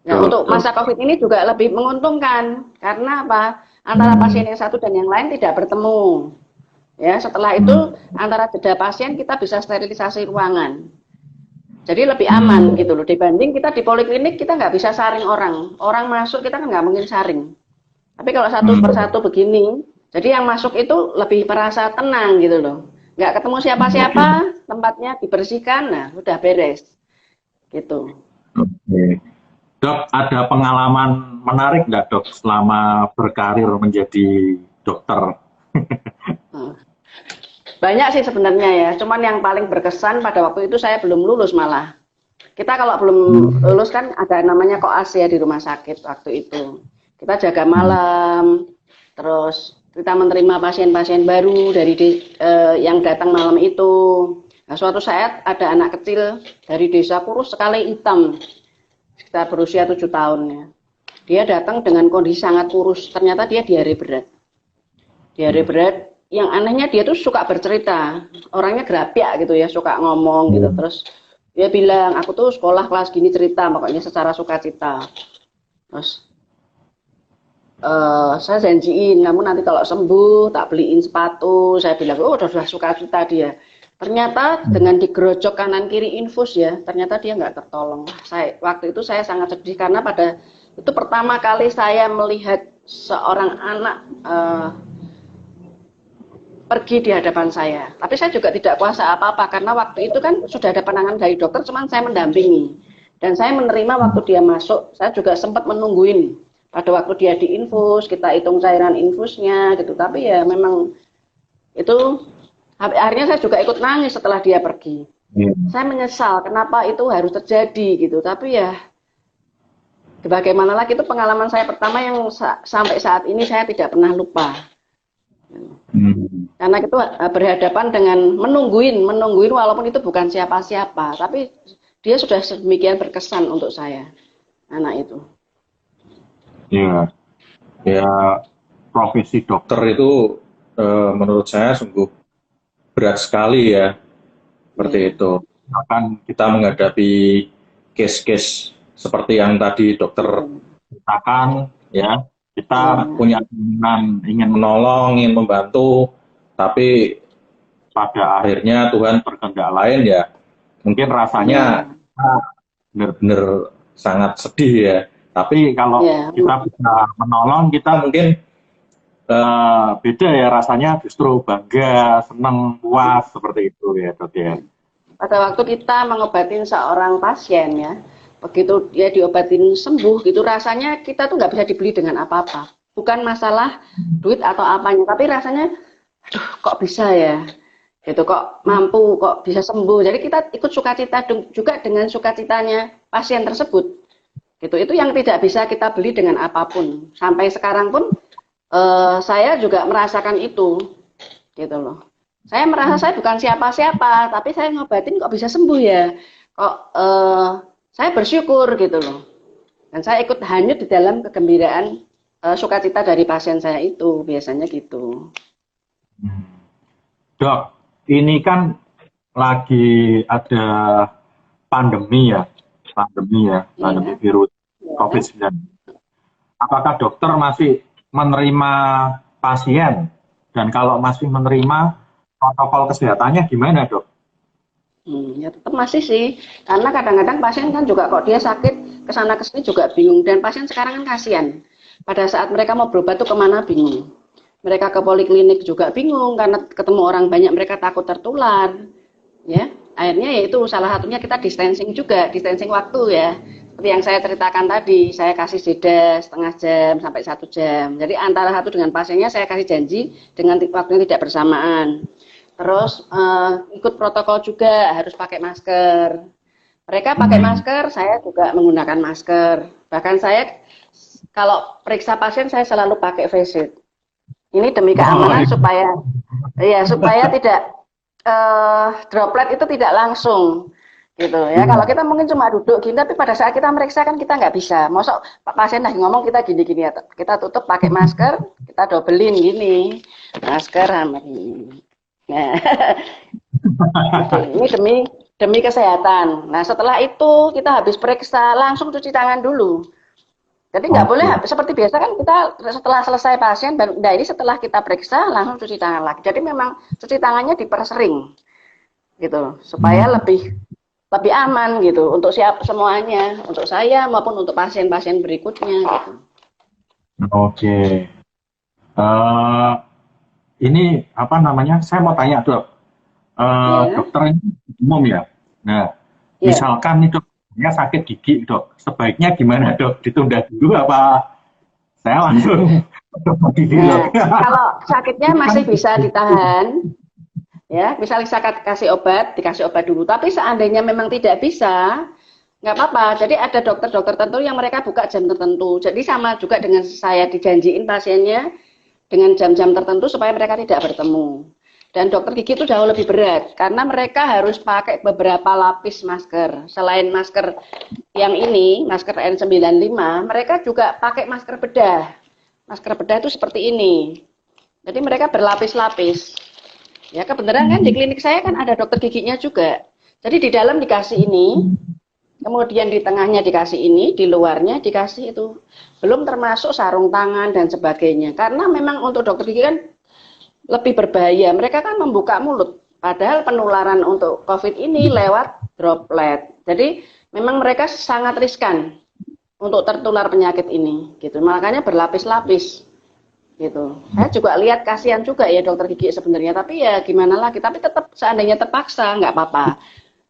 Nah, untuk masa COVID ini juga lebih menguntungkan karena apa? Antara pasien yang satu dan yang lain tidak bertemu. Ya, setelah itu antara jeda pasien kita bisa sterilisasi ruangan. Jadi lebih aman gitu loh dibanding kita di poliklinik kita nggak bisa saring orang. Orang masuk kita kan nggak mungkin saring. Tapi kalau satu persatu begini, jadi yang masuk itu lebih merasa tenang gitu loh. Nggak ketemu siapa-siapa, tempatnya dibersihkan, nah udah beres gitu. Oke. Dok, ada pengalaman menarik nggak dok selama berkarir menjadi dokter? Nah, banyak sih sebenarnya ya, cuman yang paling berkesan pada waktu itu saya belum lulus malah. Kita kalau belum lulus kan ada namanya koas ya di rumah sakit waktu itu. Kita jaga malam, terus kita menerima pasien-pasien baru dari yang datang malam itu. Nah, suatu saat ada anak kecil dari desa kurus sekali hitam, sekitar berusia 7 tahun ya. Dia datang dengan kondisi sangat kurus, ternyata dia diare berat. Diare berat, yang anehnya dia tuh suka bercerita, orangnya gerapiak gitu ya, suka ngomong gitu. Terus dia bilang, aku tuh sekolah kelas gini cerita, pokoknya secara sukacita. Terus saya janjiin, kamu nanti kalau sembuh tak beliin sepatu. Saya bilang, oh udah sukacita dia. Ternyata dengan digerojok kanan kiri infus ya, ternyata dia nggak tertolong. Waktu itu saya sangat sedih karena pada itu pertama kali saya melihat seorang anak pergi di hadapan saya. Tapi saya juga tidak kuasa apa-apa karena waktu itu kan sudah ada penanganan dari dokter, cuman saya mendampingi. Dan saya menerima waktu dia masuk, saya juga sempat menungguin. Pada waktu dia diinfus, kita hitung cairan infusnya gitu. Tapi ya memang itu akhirnya saya juga ikut nangis setelah dia pergi. Saya menyesal kenapa itu harus terjadi gitu. Tapi ya bagaimana lagi itu pengalaman saya pertama yang sampai saat ini saya tidak pernah lupa. Karena itu berhadapan dengan menungguin walaupun itu bukan siapa-siapa, tapi dia sudah sedemikian berkesan untuk saya, anak itu. Ya, ya profesi dokter itu menurut saya sungguh berat sekali ya, seperti Iya, itu. Bahkan kita menghadapi case-case seperti yang tadi dokter betul. ceritakan, ya kita Iya, punya keinginan ingin menolong, ingin membantu, tapi pada akhirnya Tuhan berkehendak lain ya. Mungkin rasanya iya, benar-benar sangat sedih ya. Tapi kalau iya. kita bisa menolong, kita mungkin beda ya rasanya justru bangga, senang, puas seperti itu ya dok ya. Pada waktu kita mengobatin seorang pasien ya, begitu dia diobatin sembuh gitu, rasanya kita tuh nggak bisa dibeli dengan apa-apa. Bukan masalah duit atau apanya, tapi rasanya, aduh kok bisa ya, gitu kok mampu, kok bisa sembuh. Jadi kita ikut sukacita juga dengan sukacitanya pasien tersebut. Gitu. Itu yang tidak bisa kita beli dengan apapun. Sampai sekarang pun saya juga merasakan itu, gitu loh. Saya merasa saya bukan siapa-siapa, tapi saya ngobatin kok bisa sembuh ya. Kok saya bersyukur gitu loh. Dan saya ikut hanyut di dalam kegembiraan sukacita dari pasien saya itu, biasanya gitu. Dok, ini kan lagi ada pandemi ya, pandemi Iya, virus ya. COVID-19. Apakah dokter masih menerima pasien? Dan kalau masih menerima, protokol kesehatannya gimana dok? Ya tetap masih sih, karena kadang-kadang pasien kan juga kok dia sakit kesana kesini juga bingung dan pasien sekarang kan kasihan. Pada saat mereka mau berobat tuh kemana bingung. Mereka ke poliklinik juga bingung karena ketemu orang banyak mereka takut tertular. Ya, akhirnya yaitu salah satunya kita distancing juga, distancing waktu ya. Seperti yang saya ceritakan tadi, saya kasih jeda setengah jam sampai 1 jam. Jadi antara satu dengan pasiennya saya kasih janji dengan waktunya tidak bersamaan. Terus ikut protokol juga harus pakai masker. Mereka pakai masker, saya juga menggunakan masker. Bahkan saya kalau periksa pasien saya selalu pakai face shield. Ini demi Oh, keamanan supaya ya supaya tidak droplet itu tidak langsung gitu ya. Kalau iya. kita mungkin cuma duduk gini, tapi pada saat kita meriksa kan kita nggak bisa. Masa pasien lagi ngomong kita gini-gini ya, kita tutup pakai masker, kita dobelin gini, masker sama gini. Nah, itu ini demi kesehatan. Nah, setelah itu kita habis periksa langsung cuci tangan dulu. Jadi nggak boleh seperti biasa kan kita setelah selesai pasien, nah ini setelah kita periksa langsung cuci tangan lagi. Jadi memang cuci tangannya dipersering gitu supaya lebih aman gitu untuk semuanya, untuk saya maupun untuk pasien-pasien berikutnya gitu. Oke. Eh, ini apa namanya? Saya mau tanya dok. Ya, Dokter ini umum ya. Nah, ya. misalkan nih dok, saya sakit gigi dok, sebaiknya gimana dok? Ditunda dulu apa? Saya langsung ke gigi dok. Nah, kalau sakitnya masih bisa ditahan, ya, misal saya kasih obat, dikasih obat dulu. Tapi seandainya memang tidak bisa, nggak apa-apa. Jadi ada dokter-dokter tertentu yang mereka buka jam tertentu. Jadi sama juga dengan saya dijanjiin pasiennya dengan jam-jam tertentu supaya mereka tidak bertemu. Dan dokter gigi itu jauh lebih berat karena mereka harus pakai beberapa lapis masker. Selain masker yang ini, masker N95, mereka juga pakai masker bedah. Masker bedah itu seperti ini. Jadi mereka berlapis-lapis. Ya kebenaran kan di klinik saya kan ada dokter giginya juga. Jadi di dalam dikasih ini, kemudian di tengahnya dikasih ini, di luarnya dikasih itu. Belum termasuk sarung tangan dan sebagainya. Karena memang untuk dokter gigi kan lebih berbahaya. Mereka kan membuka mulut. Padahal penularan untuk COVID ini lewat droplet. Jadi memang mereka sangat riskan untuk tertular penyakit ini. Gitu. Makanya berlapis-lapis. Gitu. Saya juga lihat kasihan juga ya dokter gigi sebenarnya. Tapi ya gimana lagi. Tapi tetap seandainya terpaksa nggak apa-apa.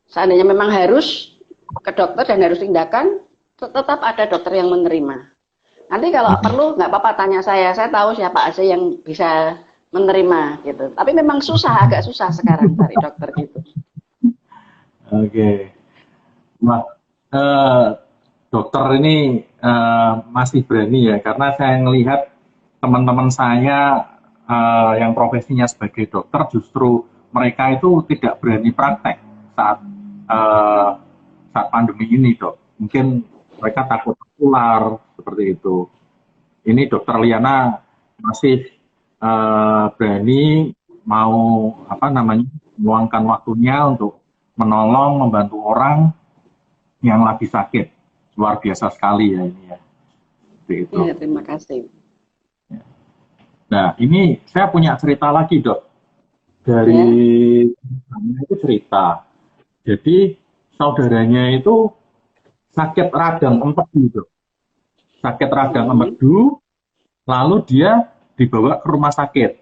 Seandainya memang harus ke dokter dan harus tindakan, tetap ada dokter yang menerima. Nanti kalau perlu nggak apa-apa tanya saya tahu siapa aja yang bisa menerima gitu. Tapi memang susah, agak susah sekarang cari dokter gitu. Oke. Nah, dokter ini masih berani ya, karena saya melihat teman-teman saya yang profesinya sebagai dokter justru mereka itu tidak berani praktek saat pandemi ini dok. Mungkin mereka takut tertular seperti itu. Ini dokter Liana masih berani mau apa namanya meluangkan waktunya untuk menolong membantu orang yang lagi sakit. Luar biasa sekali ya ini ya. Seperti itu. Ya, terima kasih. Nah ini saya punya cerita lagi dok. Dari itu cerita. Jadi saudaranya itu sakit radang empedu dok. Sakit radang empedu, lalu dia dibawa ke rumah sakit.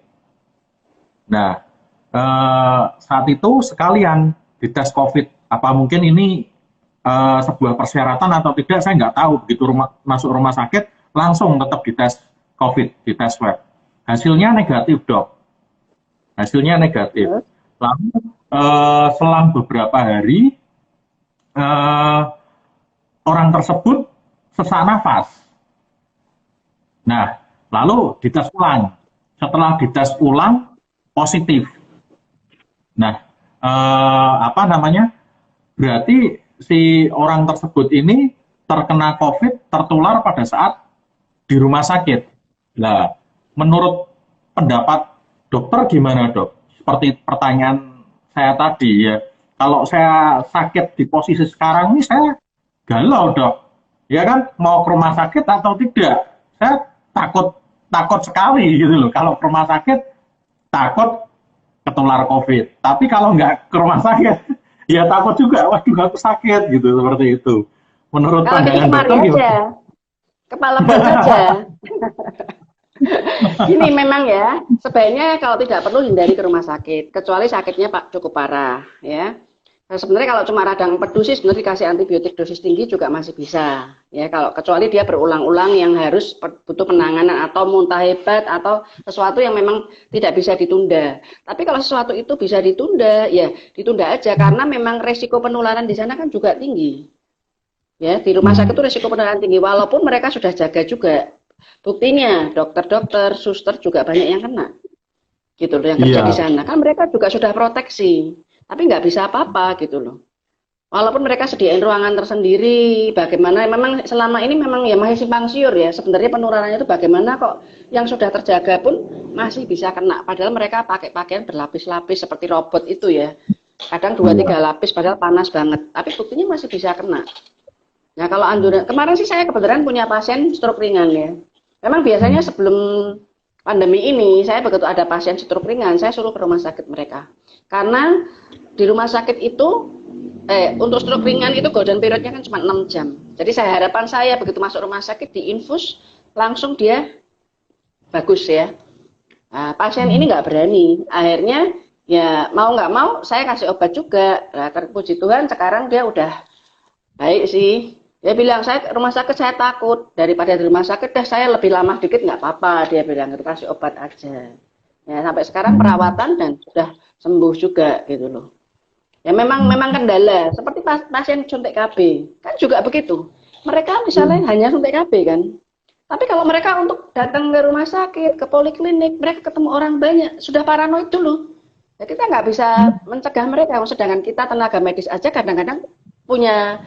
Nah, saat itu sekalian dites COVID. Apa mungkin ini sebuah persyaratan atau tidak, saya nggak tahu. Begitu masuk rumah sakit, langsung tetap dites COVID, dites swab. Hasilnya negatif, dok. Hasilnya negatif. Lalu selang beberapa hari, orang tersebut sesak nafas. Nah, lalu dites ulang. Setelah dites ulang, positif. Nah, apa namanya? Berarti si orang tersebut ini terkena COVID, tertular pada saat di rumah sakit. Nah, menurut pendapat dokter gimana dok? Seperti pertanyaan saya tadi ya. Kalau saya sakit di posisi sekarang ini saya galau dok. Ya kan, mau ke rumah sakit atau tidak? Saya takut sekali gitu loh. Kalau ke rumah sakit takut ketular COVID. Tapi kalau nggak ke rumah sakit, ya takut juga. Waduh, aku sakit gitu seperti itu. Menurut Kalau pandangan dokter gimana? kepala pun saja. Ini memang ya, sebaiknya kalau tidak perlu hindari ke rumah sakit, kecuali sakitnya Pak cukup parah, ya. Nah, sebenarnya kalau cuma radang empedu sih sebenarnya dikasih antibiotik dosis tinggi juga masih bisa, ya. Kalau kecuali dia berulang-ulang yang harus butuh penanganan atau muntah hebat atau sesuatu yang memang tidak bisa ditunda. Tapi kalau sesuatu itu bisa ditunda, ya ditunda aja karena memang resiko penularan di sana kan juga tinggi. Ya, di rumah sakit itu resiko penularan tinggi walaupun mereka sudah jaga juga. Buktinya dokter-dokter, suster juga banyak yang kena. Gitu loh yang kerja di sana. Kan mereka juga sudah proteksi. Tapi nggak bisa apa-apa gitu loh. Walaupun mereka sediain ruangan tersendiri, bagaimana memang selama ini memang ya masih simpang siur ya. Sebenarnya penularannya itu bagaimana kok yang sudah terjaga pun masih bisa kena. Padahal mereka pakai pakaian berlapis-lapis seperti robot itu ya. Kadang 2-3 lapis padahal panas banget, tapi buktinya masih bisa kena. Nah, kalau anjuran kemarin sih saya kebetulan punya pasien stroke ringan ya. Memang biasanya sebelum pandemi ini, saya begitu ada pasien stroke ringan, saya suruh ke rumah sakit mereka. Karena di rumah sakit itu untuk stroke ringan itu golden periodnya kan cuma 6 jam. Jadi harapan saya begitu masuk rumah sakit diinfus langsung dia bagus ya. Nah, pasien ini nggak berani. Akhirnya ya mau nggak mau saya kasih obat juga. Nah, terpuji Tuhan sekarang dia udah baik sih. Dia bilang saya rumah sakit saya takut daripada di rumah sakit deh saya lebih lama dikit nggak apa-apa. Dia bilang itu kasih obat aja. Ya sampai sekarang perawatan dan sudah sembuh juga gitu loh. Ya memang kendala seperti pasien suntik KB kan juga begitu. Mereka misalnya hanya suntik KB kan. Tapi kalau mereka untuk datang ke rumah sakit, ke poliklinik, mereka ketemu orang banyak, sudah paranoid dulu. Ya kita nggak bisa mencegah mereka. Sedangkan kita tenaga medis aja kadang-kadang punya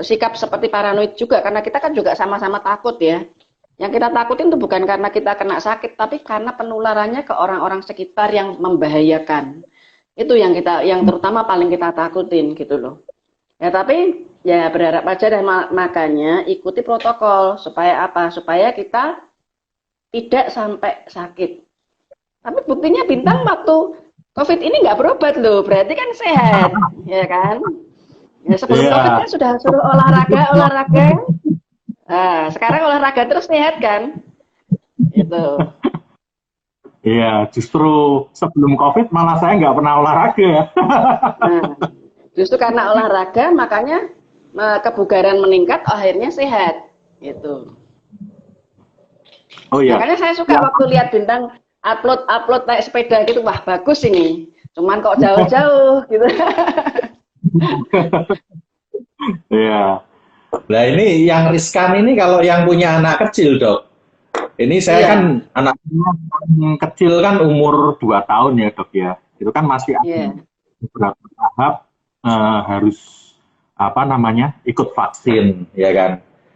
sikap seperti paranoid juga karena kita kan juga sama-sama takut ya. Yang kita takutin itu bukan karena kita kena sakit tapi karena penularannya ke orang-orang sekitar yang membahayakan. Itu yang terutama paling kita takutin gitu loh. Ya tapi ya berharap aja dan makanya ikuti protokol supaya apa? Supaya kita tidak sampai sakit. Tapi buktinya Bintang waktu COVID ini nggak berobat loh, berarti kan sehat, ya kan? Ya, sebelum COVID kan sudah suruh olahraga. Nah, sekarang olahraga terus sehat kan? Itu. Iya, justru sebelum COVID malah saya nggak pernah olahraga. Nah, justru karena olahraga makanya kebugaran meningkat, akhirnya sehat. Gitu. Oh iya. Makanya saya suka waktu lihat Bintang upload naik sepeda gitu, wah bagus ini. Cuman kok jauh-jauh gitu. Iya. Nah ini yang riskan ini kalau yang punya anak kecil dok. Ini saya kan anaknya Kecil kan umur 2 tahun ya dok ya. Itu kan masih ada beberapa tahap harus ikut vaksin ya kan.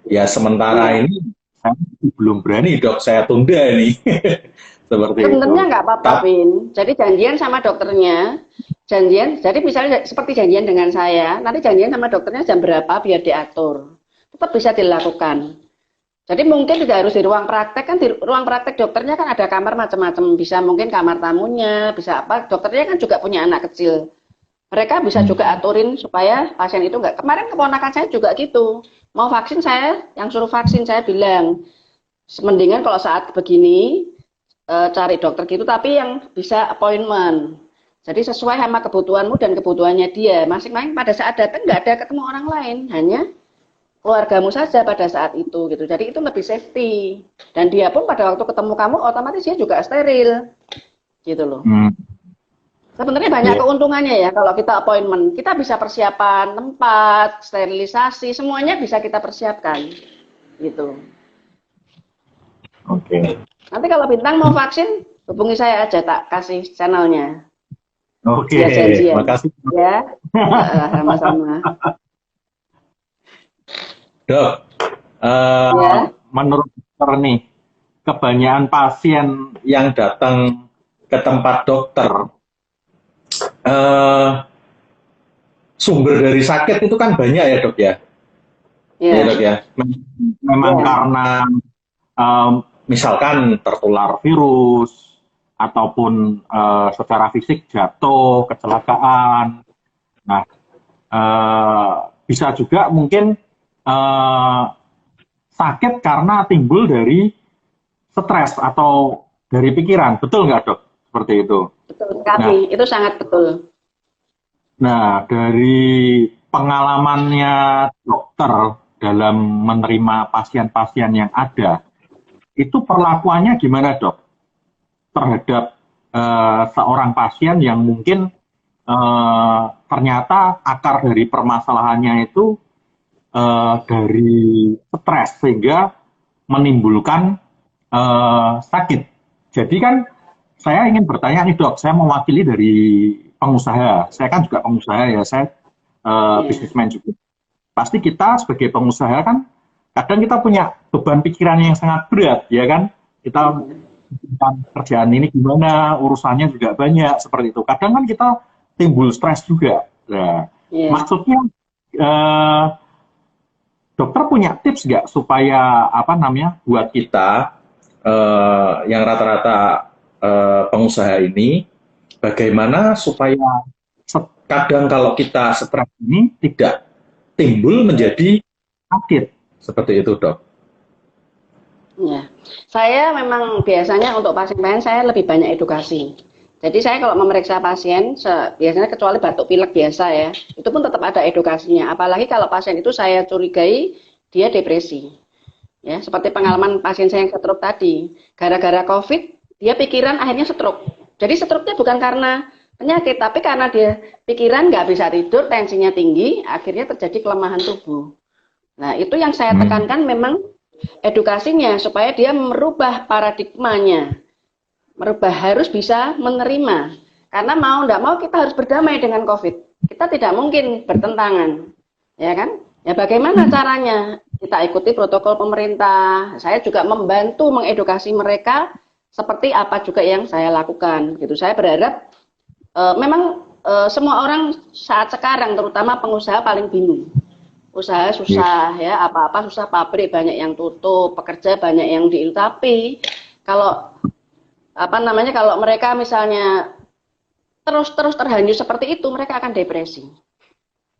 Ya sementara ini saya belum berani dok, saya tunda ini. Seperti sebenarnya itu. Nggak apa-apa, Vin. Jadi janjian sama dokternya, jadi misalnya seperti janjian dengan saya, nanti janjian sama dokternya jam berapa biar diatur. Tetap bisa dilakukan. Jadi mungkin tidak harus di ruang praktek, kan di ruang praktek dokternya kan ada kamar macam-macam, bisa mungkin kamar tamunya, bisa apa, dokternya kan juga punya anak kecil. Mereka bisa juga aturin supaya pasien itu nggak, kemarin keponakan saya juga gitu, mau vaksin saya, yang suruh vaksin saya bilang, mendingan kalau saat begini, cari dokter gitu, tapi yang bisa appointment. Jadi sesuai sama kebutuhanmu dan kebutuhannya dia. Masing-masing pada saat datang nggak ada ketemu orang lain, hanya keluargamu saja pada saat itu gitu. Jadi itu lebih safety. Dan dia pun pada waktu ketemu kamu otomatis dia juga steril. Gitu loh. Sebenarnya banyak keuntungannya ya kalau kita appointment. Kita bisa persiapan tempat, sterilisasi, semuanya bisa kita persiapkan. Gitu. Oke. Nanti kalau Bintang mau vaksin, hubungi saya aja, tak kasih channelnya. Oke, makasih. Ya, sama-sama. Dok, menurut dokter nih, kebanyakan pasien yang datang ke tempat dokter, sumber dari sakit itu kan banyak ya dok ya? Iya dok ya. Memang karena misalkan tertular virus, ataupun secara fisik jatuh, kecelakaan. Nah, bisa juga mungkin sakit karena timbul dari stres atau dari pikiran. Betul nggak dok? Seperti itu. Betul sekali, itu sangat betul. Nah, dari pengalamannya dokter dalam menerima pasien-pasien yang ada, itu perlakuannya gimana dok? Terhadap seorang pasien yang mungkin ternyata akar dari permasalahannya itu dari stres sehingga menimbulkan sakit. Jadi kan saya ingin bertanya nih dok, saya mewakili dari pengusaha. Saya kan juga pengusaha ya, saya bisnismen juga. Pasti kita sebagai pengusaha kan kadang kita punya beban pikiran yang sangat berat, ya kan? Kita kerjaan ini gimana, urusannya juga banyak seperti itu. Kadang kan kita timbul stres juga. Nah, maksudnya dokter punya tips nggak supaya apa namanya buat kita yang rata-rata pengusaha ini, bagaimana supaya kadang kalau kita stres ini tidak timbul menjadi sakit seperti itu, Dok? Ya, saya memang biasanya untuk pasien-pasien saya lebih banyak edukasi. Jadi saya kalau memeriksa pasien, biasanya kecuali batuk pilek biasa ya, itu pun tetap ada edukasinya. Apalagi kalau pasien itu saya curigai dia depresi. Ya, seperti pengalaman pasien saya yang stroke tadi, gara-gara COVID, dia pikiran akhirnya stroke. Jadi stroke-nya bukan karena penyakit, tapi karena dia pikiran nggak bisa tidur, tensinya tinggi, akhirnya terjadi kelemahan tubuh. Nah, itu yang saya tekankan memang edukasinya, supaya dia merubah paradigmanya, harus bisa menerima. Karena mau nggak mau kita harus berdamai dengan COVID. Kita tidak mungkin bertentangan, ya kan? Ya bagaimana caranya? Kita ikuti protokol pemerintah. Saya juga membantu mengedukasi mereka seperti apa juga yang saya lakukan. Gitu. Saya berharap memang semua orang saat sekarang, terutama pengusaha paling bingung. Usaha susah ya, apa-apa susah, pabrik banyak yang tutup, pekerja banyak yang tapi kalau apa namanya, kalau mereka misalnya terus terhanyut seperti itu, mereka akan depresi.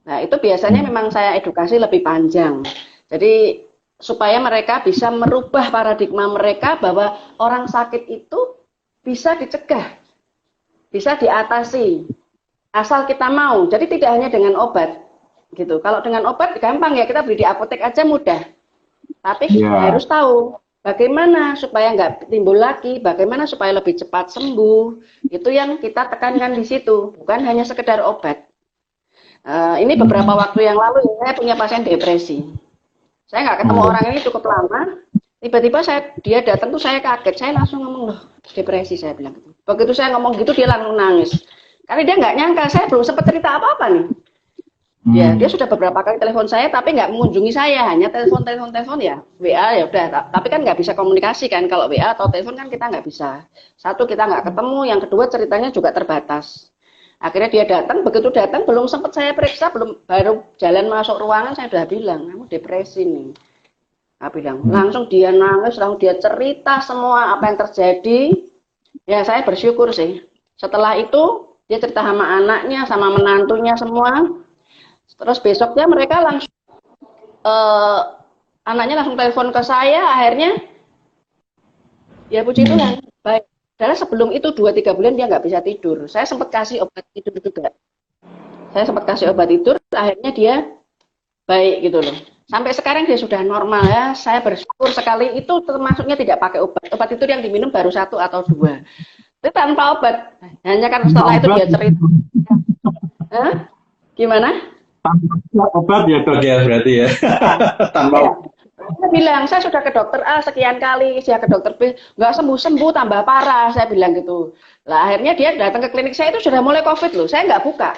Nah, itu biasanya memang saya edukasi lebih panjang. Jadi supaya mereka bisa merubah paradigma mereka bahwa orang sakit itu bisa dicegah, bisa diatasi, asal kita mau. Jadi tidak hanya dengan obat. Gitu. Kalau dengan obat gampang ya, kita beli di apotek aja mudah. Tapi kita harus tahu bagaimana supaya nggak timbul lagi, bagaimana supaya lebih cepat sembuh. Itu yang kita tekankan di situ, bukan hanya sekedar obat. Ini beberapa waktu yang lalu saya punya pasien depresi. Saya nggak ketemu orang ini cukup lama. Tiba-tiba dia datang tuh saya kaget, saya langsung ngomong, loh depresi, saya bilang gitu. Begitu saya ngomong gitu dia langsung nangis. Karena dia nggak nyangka, saya belum sempat cerita apa-apa nih. Ya, dia sudah beberapa kali telepon saya tapi nggak mengunjungi saya, hanya telepon ya, WA ya udah. Tapi kan nggak bisa komunikasi kan, kalau WA atau telepon kan kita nggak bisa. Satu, kita nggak ketemu, yang kedua ceritanya juga terbatas. Akhirnya dia datang, begitu datang belum sempat saya periksa, baru jalan masuk ruangan saya udah bilang, kamu depresi nih. Aku bilang, langsung dia nangis, langsung dia cerita semua apa yang terjadi. Ya saya bersyukur sih. Setelah itu dia cerita sama anaknya, sama menantunya semua. Terus besoknya mereka langsung, anaknya langsung telepon ke saya, akhirnya, ya puji Tuhan, baik. Karena sebelum itu 2-3 bulan dia nggak bisa tidur. Saya sempat kasih obat tidur juga. Akhirnya dia baik gitu loh. Sampai sekarang dia sudah normal ya, saya bersyukur sekali. Itu termasuknya tidak pakai obat. Obat itu yang diminum baru 1 atau 2. Itu tanpa obat. Hanya kan setelah itu dia cerita. Gimana? Tanpa obat ya, Dok ya, berarti ya. Tanpa obat. Saya bilang, saya sudah ke dokter A sekian kali, saya ke dokter B, nggak sembuh-sembuh, tambah parah, saya bilang gitu. Lah akhirnya dia datang ke klinik saya itu sudah mulai COVID loh, saya nggak buka.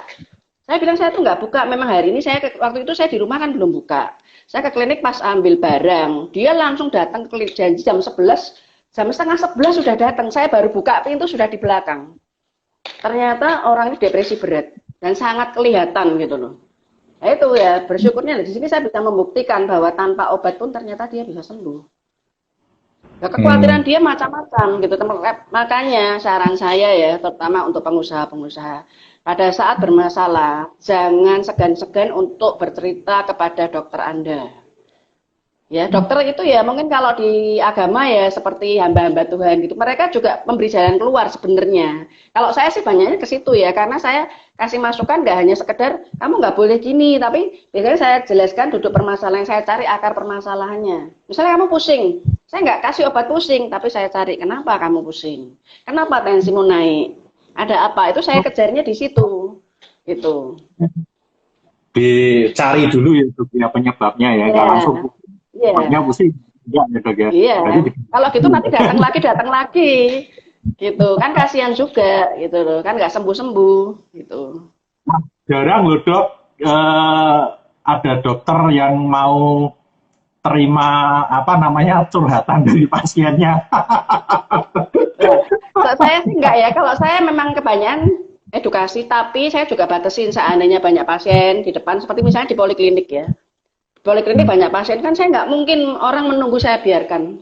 Saya bilang saya tuh nggak buka, memang hari ini waktu itu saya di rumah kan belum buka. Saya ke klinik pas ambil barang, dia langsung datang ke klinik, janji jam 11, jam setengah 11 sudah datang, saya baru buka pintu sudah di belakang. Ternyata orang ini depresi berat dan sangat kelihatan gitu loh. Nah, itu ya bersyukurnya di sini saya bisa membuktikan bahwa tanpa obat pun ternyata dia bisa sembuh. Nah, kekhawatiran dia macam-macam gitu. Makanya saran saya ya, terutama untuk pengusaha-pengusaha, pada saat bermasalah jangan segan-segan untuk bercerita kepada dokter Anda. Ya, dokter itu ya mungkin kalau di agama ya seperti hamba-hamba Tuhan gitu. Mereka juga memberi jalan keluar sebenarnya. Kalau saya sih banyaknya ke situ ya, karena saya kasih masukan nggak hanya sekedar kamu nggak boleh gini, tapi biasanya saya jelaskan duduk permasalahan, saya cari akar permasalahannya. Misalnya kamu pusing, saya nggak kasih obat pusing, tapi saya cari kenapa kamu pusing, kenapa tensimu naik, ada apa, itu saya kejarnya di situ, gitu. Dicari dulu ya penyebabnya ya, nggak langsung. Iya. Pusing, enggak ya, Dok ya. Iya. Kalau gitu nanti datang lagi, gitu kan kasihan juga, gitu loh, kan nggak sembuh gitu. Nah, jarang loh Dok, ada dokter yang mau terima apa namanya curhatan dari pasiennya. Nah, saya sih enggak ya. Kalau saya memang kebanyakan edukasi, tapi saya juga batasin seandainya banyak pasien di depan, seperti misalnya di poliklinik ya. Poliklinik banyak pasien kan saya nggak mungkin orang menunggu saya biarkan.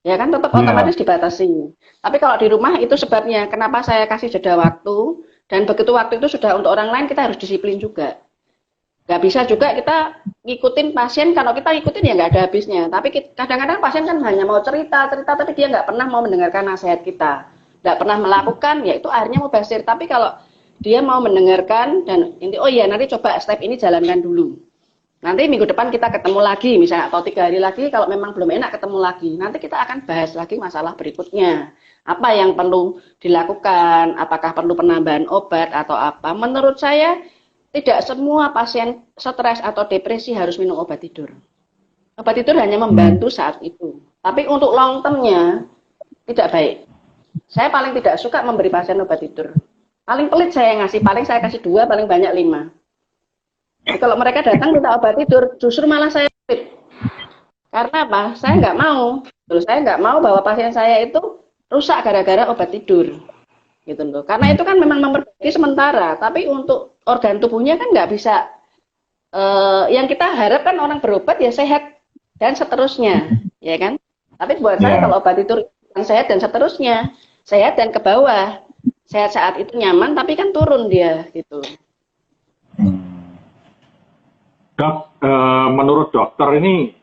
Ya kan tetap Iya. otomatis dibatasi. Tapi kalau di rumah itu sebabnya kenapa saya kasih jeda waktu dan begitu waktu itu sudah untuk orang lain kita harus disiplin juga. Nggak bisa juga kita ngikutin pasien, kalau kita ngikutin ya nggak ada habisnya. Tapi kadang-kadang pasien kan hanya mau cerita-cerita, tapi dia nggak pernah mau mendengarkan nasihat kita. Nggak pernah melakukan, ya itu akhirnya mubazir. Tapi kalau dia mau mendengarkan dan ini, oh iya nanti coba step ini jalankan dulu. Nanti minggu depan kita ketemu lagi, misalnya atau 3 hari lagi, kalau memang belum enak ketemu lagi. Nanti kita akan bahas lagi masalah berikutnya. Apa yang perlu dilakukan, apakah perlu penambahan obat atau apa. Menurut saya, tidak semua pasien stres atau depresi harus minum obat tidur. Obat tidur hanya membantu saat itu. Tapi untuk long term-nya, tidak baik. Saya paling tidak suka memberi pasien obat tidur. Paling pelit saya ngasih, paling saya kasih 2, paling banyak 5. Jadi kalau mereka datang minta obat tidur, justru malah saya pelit. Karena apa? Saya nggak mau. Terus saya nggak mau bahwa pasien saya itu rusak gara-gara obat tidur. Gitu loh. Karena itu kan memang memperbaiki sementara, tapi untuk organ tubuhnya kan nggak bisa. Yang kita harapkan orang berobat ya sehat dan seterusnya, ya kan? Tapi buat saya Ya. kalau obat tidur yang sehat dan seterusnya, sehat dan ke bawah, sehat saat itu nyaman, tapi kan turun dia, gitu. Dok, menurut dokter ini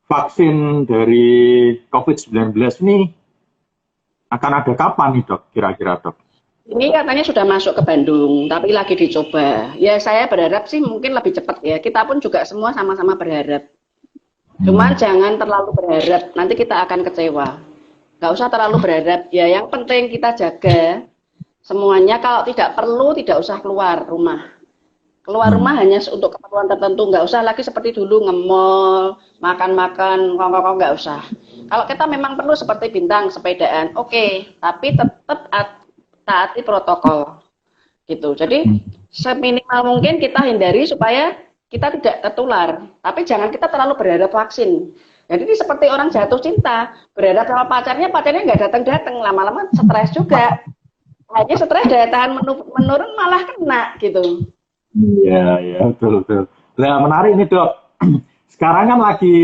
vaksin dari COVID-19 ini akan ada kapan nih dok, kira-kira dok? Ini katanya sudah masuk ke Bandung, tapi lagi dicoba. Ya saya berharap sih mungkin lebih cepat ya. Kita pun juga semua sama-sama berharap. Cuma jangan terlalu berharap, nanti kita akan kecewa. Nggak usah terlalu berharap. Ya yang penting kita jaga semuanya. Kalau tidak perlu, tidak usah keluar rumah. Keluar rumah hanya untuk keperluan tertentu. Nggak usah lagi seperti dulu nge-mall, makan-makan, kongkong, nggak usah. Kalau kita memang perlu seperti bintang, sepedaan, oke. Tapi tetap taati protokol. Gitu. Jadi seminimal mungkin kita hindari supaya kita tidak tertular. Tapi jangan kita terlalu berharap vaksin. Jadi ini seperti orang jatuh cinta, berharap sama pacarnya nggak datang-datang, lama-lama stres juga. Hanya stres daya tahan menurun malah kena gitu. Iya, iya, betul, betul. Nah, menarik ini dok. Sekarang kan lagi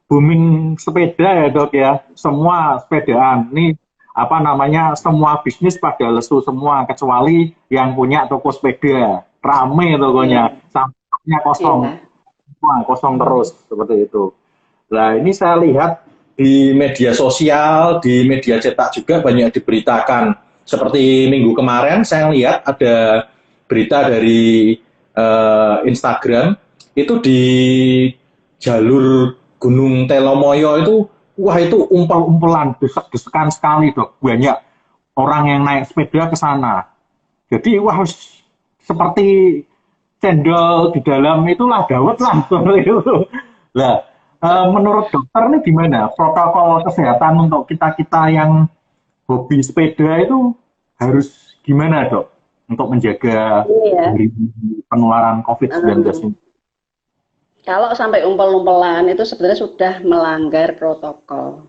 booming sepeda ya dok ya. Semua sepedaan. Ini apa namanya, semua bisnis pada lesu semua, kecuali yang punya toko sepeda. Rame tokonya, Iya, sampahnya kosong. iya. Semua kosong terus, seperti itu. Nah, ini saya lihat di media sosial, di media cetak juga banyak diberitakan. Seperti minggu kemarin saya lihat ada berita dari Instagram itu di jalur Gunung Telomoyo itu, wah itu umpel-umpelan, desek-desekan sekali dok, banyak orang yang naik sepeda ke sana. Jadi wah seperti cendol di dalam itulah dawet lah seperti itu. Nah, menurut dokter ini gimana protokol kesehatan untuk kita-kita yang hobi sepeda itu harus gimana dok untuk menjaga Iya. dari penularan COVID-19 Um, ini? kalau sampai umpel-umpelan itu sebenarnya sudah melanggar protokol,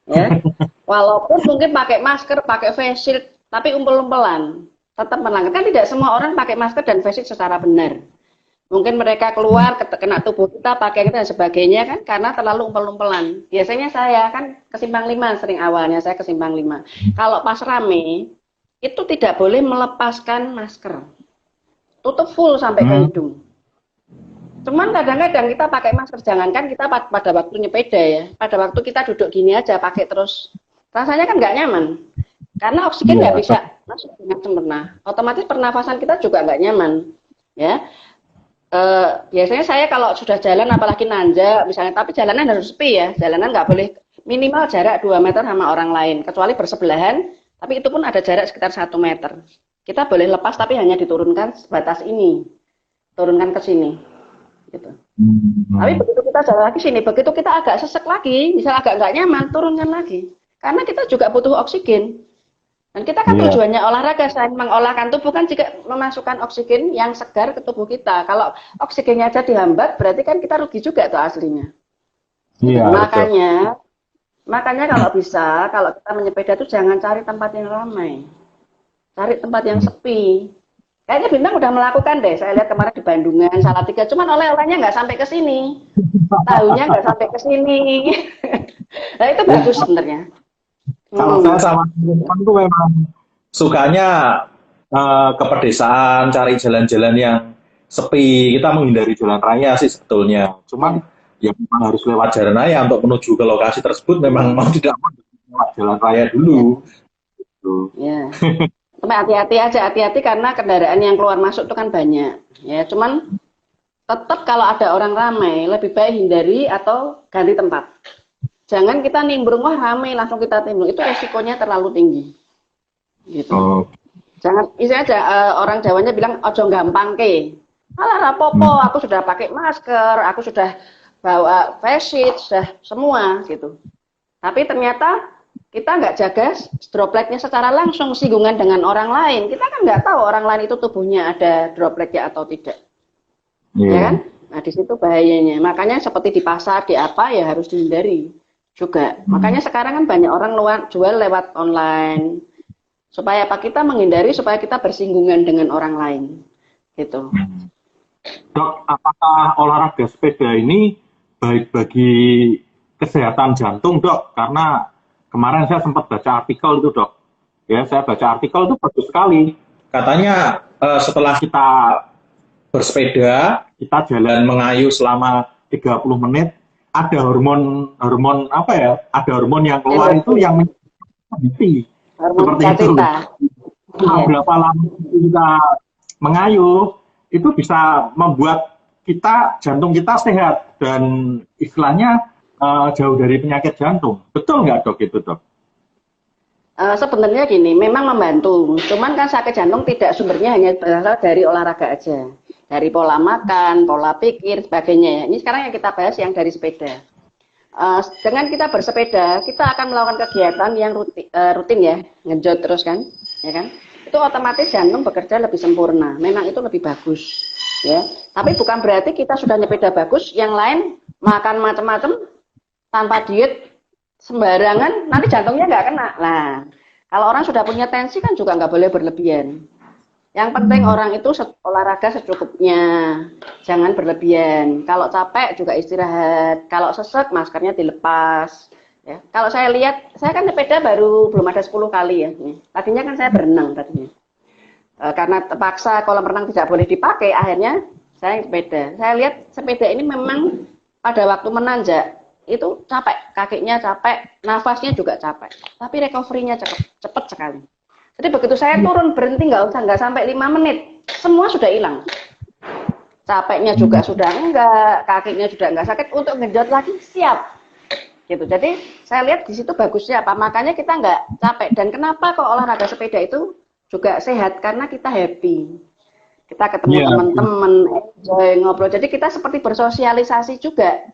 ya. Walaupun mungkin pakai masker, pakai face shield, tapi umpel-umpelan tetap melanggar. Kan tidak semua orang pakai masker dan face shield secara benar. Mungkin mereka keluar kena tubuh kita, pakai kita dan sebagainya kan karena terlalu umpel-umpelan. Biasanya saya kan ke Simpang 5 sering awalnya saya ke Simpang 5. Kalau pas rame itu tidak boleh melepaskan masker. Tutup full sampai ke Hmm, hidung. Cuman kadang-kadang kita pakai masker, jangankan kita pada waktu nyepeda ya, pada waktu kita duduk gini aja pakai terus, rasanya kan nggak nyaman, karena oksigen iya, nggak bisa masuk dengan sempurna, otomatis pernafasan kita juga nggak nyaman, ya. Biasanya saya kalau sudah jalan, apalagi nanjak misalnya, tapi jalanan harus sepi ya, jalanan nggak boleh minimal jarak 2 meter sama orang lain, kecuali bersebelahan, tapi itu pun ada jarak sekitar 1 meter. Kita boleh lepas, tapi hanya diturunkan sebatas ini, turunkan ke sini. Gitu. Tapi hmm, begitu kita jalan lagi sini, begitu kita agak sesek lagi, misal agak nggak nyaman, turunkan lagi. Karena kita juga butuh oksigen. Dan kita kan iya, tujuannya olahraga, selain mengolahkan tubuh kan juga memasukkan oksigen yang segar ke tubuh kita. Kalau oksigennya aja dihambat, berarti kan kita rugi juga tuh aslinya. Gitu. iya, betul. Makanya kalau bisa, kalau kita menyepeda itu jangan cari tempat yang ramai. cari tempat yang sepi. Kayaknya Bintang udah melakukan deh, saya lihat kemarin di Bandungan, Salatiga, cuman oleh-olehnya nggak sampai ke sini, tahunya nggak sampai ke sini. Nah itu bagus sebenarnya. Kalau saya sama teman tuh memang sukanya ke pedesaan, cari jalan-jalan yang sepi. Kita menghindari jalan raya sih sebetulnya. Cuman ya memang harus lewat jalan raya untuk menuju ke lokasi tersebut. Memang mau tidak mau lewat jalan raya dulu. Ya. Tapi hati-hati aja, hati-hati karena kendaraan yang keluar masuk itu kan banyak. Ya, cuman tetap kalau ada orang ramai, lebih baik hindari atau ganti tempat. Jangan kita nimbrung, wah ramai langsung kita nimbrung, itu resikonya terlalu tinggi. Gitu. Jangan, istilahnya orang Jawanya bilang ojo gampang ke. Alah rapopo, aku sudah pakai masker, aku sudah bawa face shield, sudah semua gitu. Tapi ternyata kita nggak jaga dropletnya secara langsung, singgungan dengan orang lain. Kita kan nggak tahu orang lain itu tubuhnya ada dropletnya atau tidak. Ya kan? Nah di situ bahayanya. Makanya seperti di pasar, di apa ya harus dihindari juga. Makanya sekarang kan banyak orang jual lewat online. Supaya apa? Kita menghindari supaya kita bersinggungan dengan orang lain. Gitu. Dok, apakah olahraga sepeda ini baik bagi kesehatan jantung, Dok? Karena kemarin saya sempat baca artikel itu, Dok. Ya, saya baca artikel itu bagus sekali. Katanya setelah kita bersepeda, kita jalan mengayu selama 30 menit, ada hormon apa ya? Ada hormon yang keluar itu yang menyebabkan seperti itu. Berapa lama kita mengayu itu bisa membuat jantung kita sehat dan istilahnya jauh dari penyakit jantung. Betul nggak, Dok, itu, Dok? Sebenarnya gini, memang membantu. Cuman kan sakit jantung tidak sumbernya hanya berasal dari olahraga aja. Dari pola makan, pola pikir, sebagainya. Ini sekarang yang kita bahas yang dari sepeda. Dengan kita bersepeda, kita akan melakukan kegiatan yang rutin ya, ngejot terus kan, ya kan? Itu otomatis jantung bekerja lebih sempurna. Memang itu lebih bagus, ya. Tapi bukan berarti kita sudah nyepeda bagus, yang lain makan macam-macam tanpa diet sembarangan, nanti jantungnya nggak kena. Nah, kalau orang sudah punya tensi kan juga nggak boleh berlebihan. Yang penting orang itu olahraga secukupnya, jangan berlebihan. Kalau capek juga istirahat. Kalau sesek maskernya dilepas. Ya. Kalau saya lihat, saya kan sepeda baru belum ada 10 kali ya. Tadinya kan saya berenang tadinya. Karena terpaksa kolam renang tidak boleh dipakai, akhirnya saya sepeda. Saya lihat sepeda ini memang pada waktu menanjak itu capek, kakinya capek, nafasnya juga capek. Tapi recovery-nya cepat sekali. Jadi begitu saya turun berhenti nggak sampai 5 menit, semua sudah hilang. Capeknya juga sudah enggak, kakinya sudah enggak sakit, untuk ngejot lagi siap. Gitu. Jadi saya lihat di situ bagusnya apa? Makanya kita nggak capek. Dan kenapa kok olahraga sepeda itu juga sehat? Karena kita happy. Kita ketemu teman-teman, enjoy, ngobrol. Jadi kita seperti bersosialisasi juga.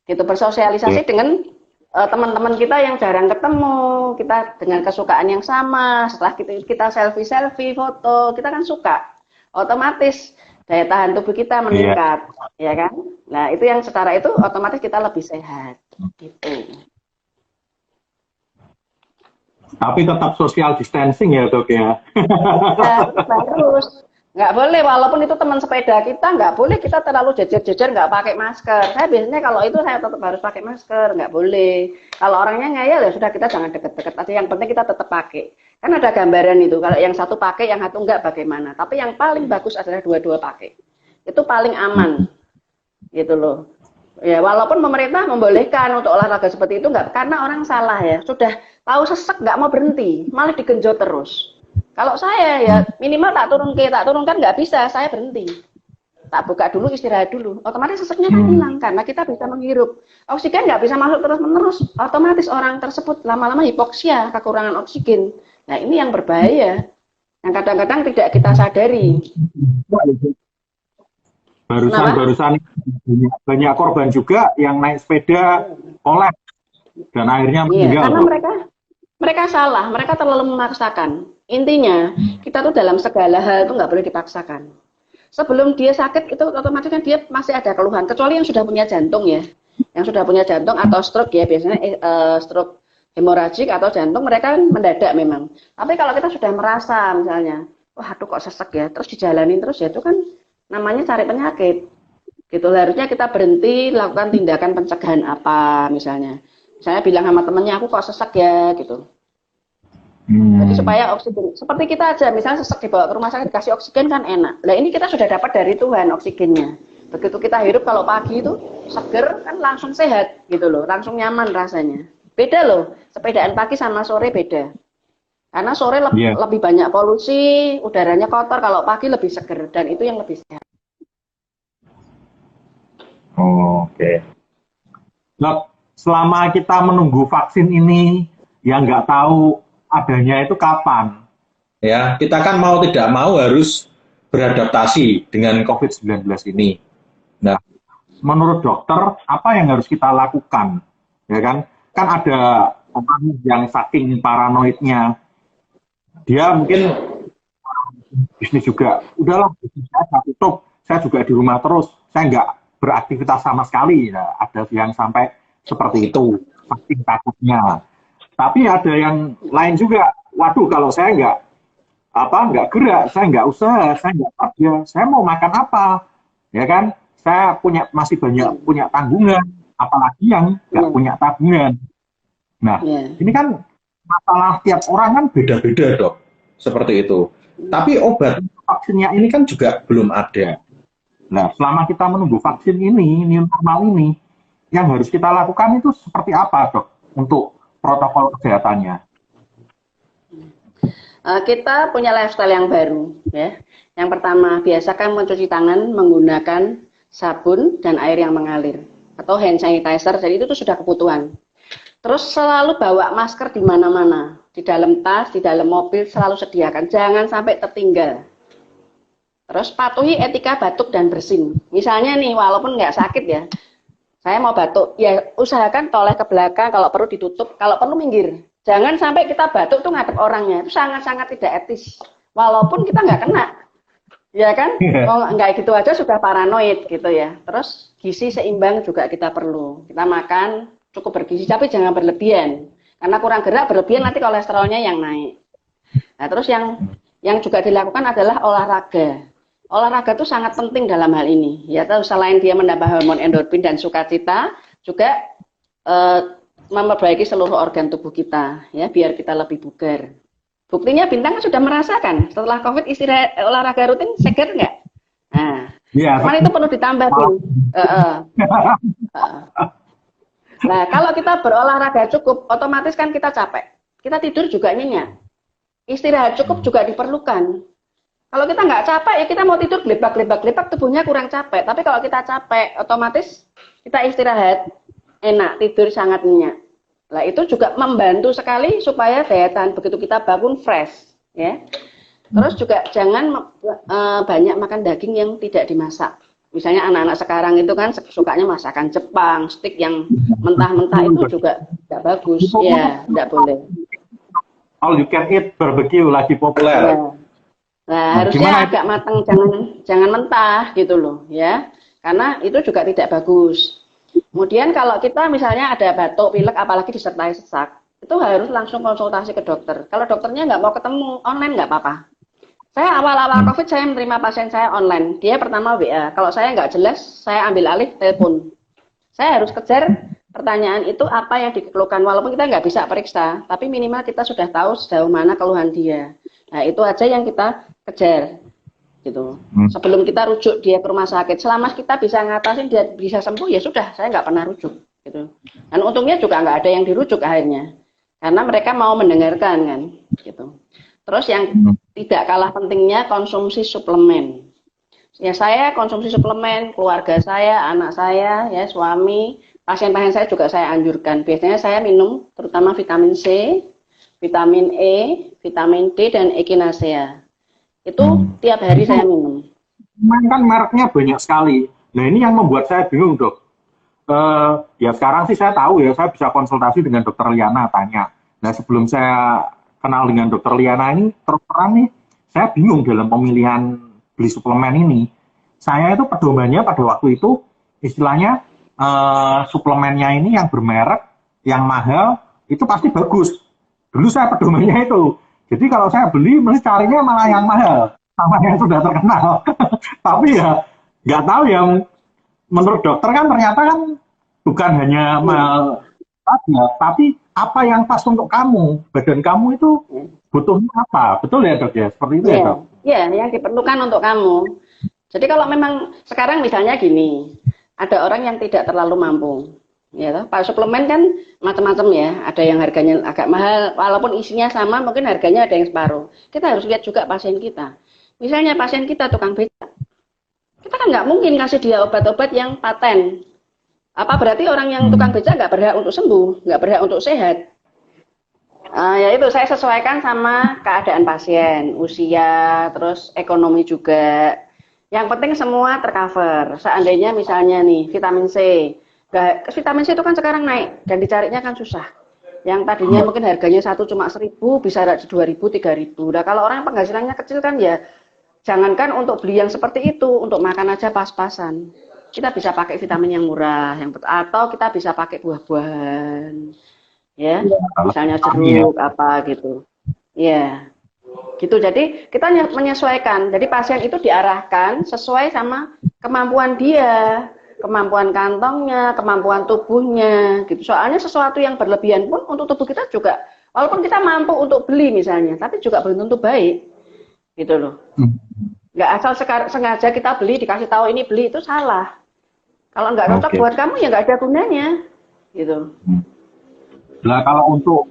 Gitu, bersosialisasi dengan teman-teman kita yang jarang ketemu, kita dengan kesukaan yang sama. Setelah kita selfie, foto, kita kan suka. Otomatis daya tahan tubuh kita meningkat, ya kan? Nah, itu yang secara itu otomatis kita lebih sehat. Gitu. Tapi tetap social distancing ya, Dok ya. Ya, harus. Nggak boleh, walaupun itu teman sepeda kita, nggak boleh kita terlalu jejer-jejer, nggak pakai masker. Saya biasanya kalau itu saya tetap harus pakai masker, nggak boleh. Kalau orangnya ngeyel ya sudah, kita jangan deket-deket aja. Yang penting kita tetap pakai. Kan ada gambaran itu, kalau yang satu pakai, yang satu nggak bagaimana. Tapi yang paling bagus adalah dua-dua pakai. Itu paling aman, gitu loh. Ya, walaupun pemerintah membolehkan untuk olahraga seperti itu, nggak, karena orang salah ya. Sudah tahu sesek nggak mau berhenti, malah digenjot terus. Kalau saya ya minimal tak turunkan nggak bisa, saya berhenti. Tak buka dulu, istirahat dulu. Otomatis seseknya kan hilang karena kita bisa menghirup. Oksigen nggak bisa masuk terus-menerus, otomatis orang tersebut lama-lama hipoksia, kekurangan oksigen. Nah ini yang berbahaya, yang kadang-kadang tidak kita sadari. Barusan banyak korban juga yang naik sepeda kolaps dan akhirnya meninggal. Karena mereka salah, mereka terlalu memaksakan. Intinya, kita tuh dalam segala hal itu nggak boleh dipaksakan. Sebelum dia sakit, itu otomatis kan dia masih ada keluhan. Kecuali yang sudah punya jantung ya. Yang sudah punya jantung atau stroke ya, biasanya stroke hemoragik atau jantung, mereka kan mendadak memang. Tapi kalau kita sudah merasa misalnya, wah aduh kok sesek ya, terus dijalanin terus ya, itu kan namanya cari penyakit. Gitu, harusnya kita berhenti, lakukan tindakan pencegahan apa misalnya. Misalnya bilang sama temennya, aku kok sesek ya, gitu. Jadi supaya oksigen, seperti kita aja, misalnya sesek dibawa ke rumah sakit, dikasih oksigen kan enak. Nah ini kita sudah dapat dari Tuhan oksigennya. Begitu kita hirup kalau pagi itu seger, kan langsung sehat gitu loh, langsung nyaman rasanya. Beda loh, sepedaan pagi sama sore beda. Karena sore lebih banyak polusi, udaranya kotor, kalau pagi lebih seger, dan itu yang lebih sehat. Oke. Nah, selama kita menunggu vaksin ini, yang nggak tahu adanya itu kapan? Ya, kita kan mau tidak mau harus beradaptasi dengan COVID-19 ini. Nah, menurut dokter, apa yang harus kita lakukan? Ya kan? Kan ada orang yang saking paranoidnya, dia mungkin bisnis juga, udahlah, bisnis saya tutup, saya juga di rumah terus, saya nggak beraktivitas sama sekali. Nah, ada yang sampai seperti itu, saking takutnya. Tapi ada yang lain juga, waduh kalau saya nggak gerak, saya nggak usaha, saya nggak kerja, saya mau makan apa, ya kan? Saya masih banyak punya tanggungan, apalagi yang nggak punya tabungan. Nah, ini kan masalah tiap orang kan beda-beda dok, seperti itu. Tapi obat vaksinnya ini kan juga belum ada. Nah, selama kita menunggu vaksin ini, new normal ini, yang harus kita lakukan itu seperti apa dok, untuk protokol kesehatannya? Kita punya lifestyle yang baru, ya. Yang pertama, biasakan mencuci tangan menggunakan sabun dan air yang mengalir atau hand sanitizer. Jadi itu tuh sudah kebutuhan. Terus selalu bawa masker di mana-mana, di dalam tas, di dalam mobil selalu sediakan, jangan sampai tertinggal. Terus patuhi etika batuk dan bersin. Misalnya nih, walaupun nggak sakit ya, saya mau batuk, ya usahakan toleh ke belakang, kalau perlu ditutup, kalau perlu minggir. Jangan sampai kita batuk tuh ngadep orangnya, itu sangat-sangat tidak etis. Walaupun kita nggak kena, ya kan? Kalau nggak gitu aja sudah paranoid gitu ya. Terus gizi seimbang juga kita perlu. Kita makan cukup bergizi, tapi jangan berlebihan. Karena kurang gerak berlebihan nanti kolesterolnya yang naik. Nah terus yang juga dilakukan adalah olahraga. Olahraga itu sangat penting dalam hal ini. Ya, selain dia menambah hormon endorfin dan sukacita, juga memperbaiki seluruh organ tubuh kita, ya, biar kita lebih bugar. Buktinya Bintang kan sudah merasakan setelah COVID istirahat olahraga rutin seger nggak? Nah, cuman itu perlu ditambah tuh. Nah, kalau kita berolahraga cukup, otomatis kan kita capek. Kita tidur juga nyenyak. Istirahat cukup juga diperlukan. Kalau kita nggak capek, ya kita mau tidur gelebak-gelebak, tubuhnya kurang capek. Tapi kalau kita capek, otomatis kita istirahat, enak, tidur sangat nyenyak. Nah, itu juga membantu sekali supaya daya tahan begitu kita bangun fresh. Ya. Terus juga jangan banyak makan daging yang tidak dimasak. Misalnya anak-anak sekarang itu kan sukanya masakan Jepang, steak yang mentah-mentah itu juga tidak bagus. Ya, tidak boleh. All you can eat barbecue lagi populer. Ya. Nah, harusnya agak matang, jangan mentah gitu loh, ya. Karena itu juga tidak bagus. Kemudian kalau kita misalnya ada batuk, pilek, apalagi disertai sesak, itu harus langsung konsultasi ke dokter. Kalau dokternya nggak mau ketemu, online nggak apa-apa. Saya awal-awal COVID saya menerima pasien saya online. Dia pertama WA. Kalau saya nggak jelas, saya ambil alih telepon. Saya harus kejar pertanyaan itu apa yang dikeluhkan. Walaupun kita nggak bisa periksa, tapi minimal kita sudah tahu sejauh mana keluhan dia. Nah, itu aja yang kita kejar, gitu. Sebelum kita rujuk dia ke rumah sakit, selama kita bisa ngatasin dia bisa sembuh, ya sudah, saya nggak pernah rujuk, gitu. Dan untungnya juga nggak ada yang dirujuk akhirnya, karena mereka mau mendengarkan kan, gitu. Terus yang tidak kalah pentingnya konsumsi suplemen. Ya saya konsumsi suplemen, keluarga saya, anak saya, ya suami, pasien-pasien saya juga saya anjurkan. Biasanya saya minum terutama vitamin C, vitamin E, vitamin D, dan echinacea. Itu tiap hari saya minum. Kan mereknya banyak sekali. Nah ini yang membuat saya bingung dok. Ya sekarang sih saya tahu ya, saya bisa konsultasi dengan dokter Liana, tanya. Nah sebelum saya kenal dengan dokter Liana ini, terus terang nih, saya bingung dalam pemilihan beli suplemen ini. Saya itu pedomannya pada waktu itu, istilahnya suplemennya ini yang bermerek, yang mahal, itu pasti bagus. Dulu saya pedomannya itu. Jadi kalau saya beli, mesti carinya malah yang mahal, sama yang sudah terkenal. Tapi ya nggak tahu ya, menurut dokter kan ternyata kan bukan hanya mahal saja, tapi apa yang pas untuk kamu, badan kamu itu butuhnya apa, betul ya dok ya, seperti itu ya Iya, dok. iya, yang diperlukan untuk kamu. Jadi kalau memang sekarang misalnya gini, ada orang yang tidak terlalu mampu, ya toh. Pak suplemen kan macam-macam ya, ada yang harganya agak mahal, walaupun isinya sama, mungkin harganya ada yang separuh. Kita harus lihat juga pasien kita. Misalnya pasien kita tukang becak, kita kan nggak mungkin kasih dia obat-obat yang paten. Apa berarti orang yang tukang becak nggak berhak untuk sembuh, nggak berhak untuk sehat? Ya itu saya sesuaikan sama keadaan pasien, usia, terus ekonomi juga. Yang penting semua tercover. Seandainya misalnya nih vitamin C, vitamin C itu kan sekarang naik dan dicarinya kan susah. Yang tadinya mungkin harganya satu cuma 1.000 bisa ada 2.000, 3.000. Nah kalau orang yang penghasilannya kecil kan ya jangankan untuk beli yang seperti itu, untuk makan aja pas-pasan. Kita bisa pakai vitamin yang murah, atau kita bisa pakai buah-buahan, ya, misalnya jeruk apa gitu, ya, gitu. Jadi kita menyesuaikan. Jadi pasien itu diarahkan sesuai sama kemampuan dia, kemampuan kantongnya, kemampuan tubuhnya, gitu. Soalnya sesuatu yang berlebihan pun untuk tubuh kita juga, walaupun kita mampu untuk beli misalnya, tapi juga belum tentu baik, gitu loh. Nggak asal sengaja kita beli, dikasih tahu ini beli, itu salah. Kalau nggak cocok buat kamu ya nggak ada gunanya, gitu. Nah kalau untuk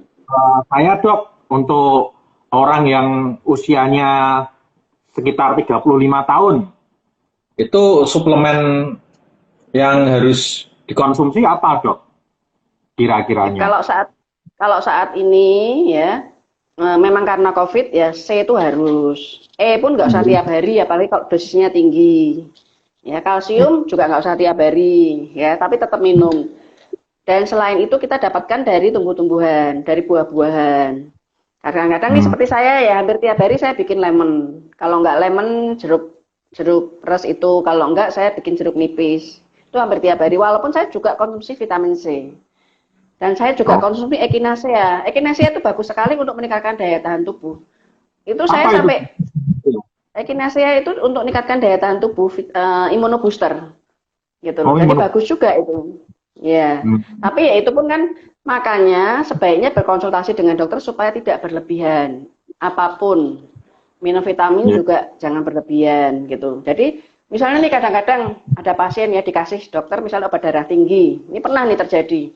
saya dok, untuk orang yang usianya sekitar 35 tahun, itu suplemen yang harus dikonsumsi apa dok? Kira-kiranya? Kalau saat ini ya, memang karena COVID ya C itu harus, E pun nggak usah tiap hari, apalagi kalau dosisnya tinggi. Ya, kalsium juga nggak usah tiap hari, ya, tapi tetap minum. Dan selain itu kita dapatkan dari tumbuh-tumbuhan, dari buah-buahan. Kadang-kadang nih seperti saya ya, hampir tiap hari saya bikin lemon. Kalau nggak lemon, jeruk peres itu. Kalau nggak, saya bikin jeruk nipis. Itu hampir tiap hari, walaupun saya juga konsumsi vitamin C. Dan saya juga konsumsi echinacea. Echinacea itu bagus sekali untuk meningkatkan daya tahan tubuh. Itu saya sampai... Echinacea itu untuk meningkatkan daya tahan tubuh, imunobooster, gitu loh. Jadi bagus juga itu, ya. Tapi ya itu pun kan makanya sebaiknya berkonsultasi dengan dokter supaya tidak berlebihan. Apapun, minum vitamin juga jangan berlebihan, gitu. Jadi misalnya nih kadang-kadang ada pasien ya dikasih dokter misalnya obat darah tinggi. Ini pernah nih terjadi.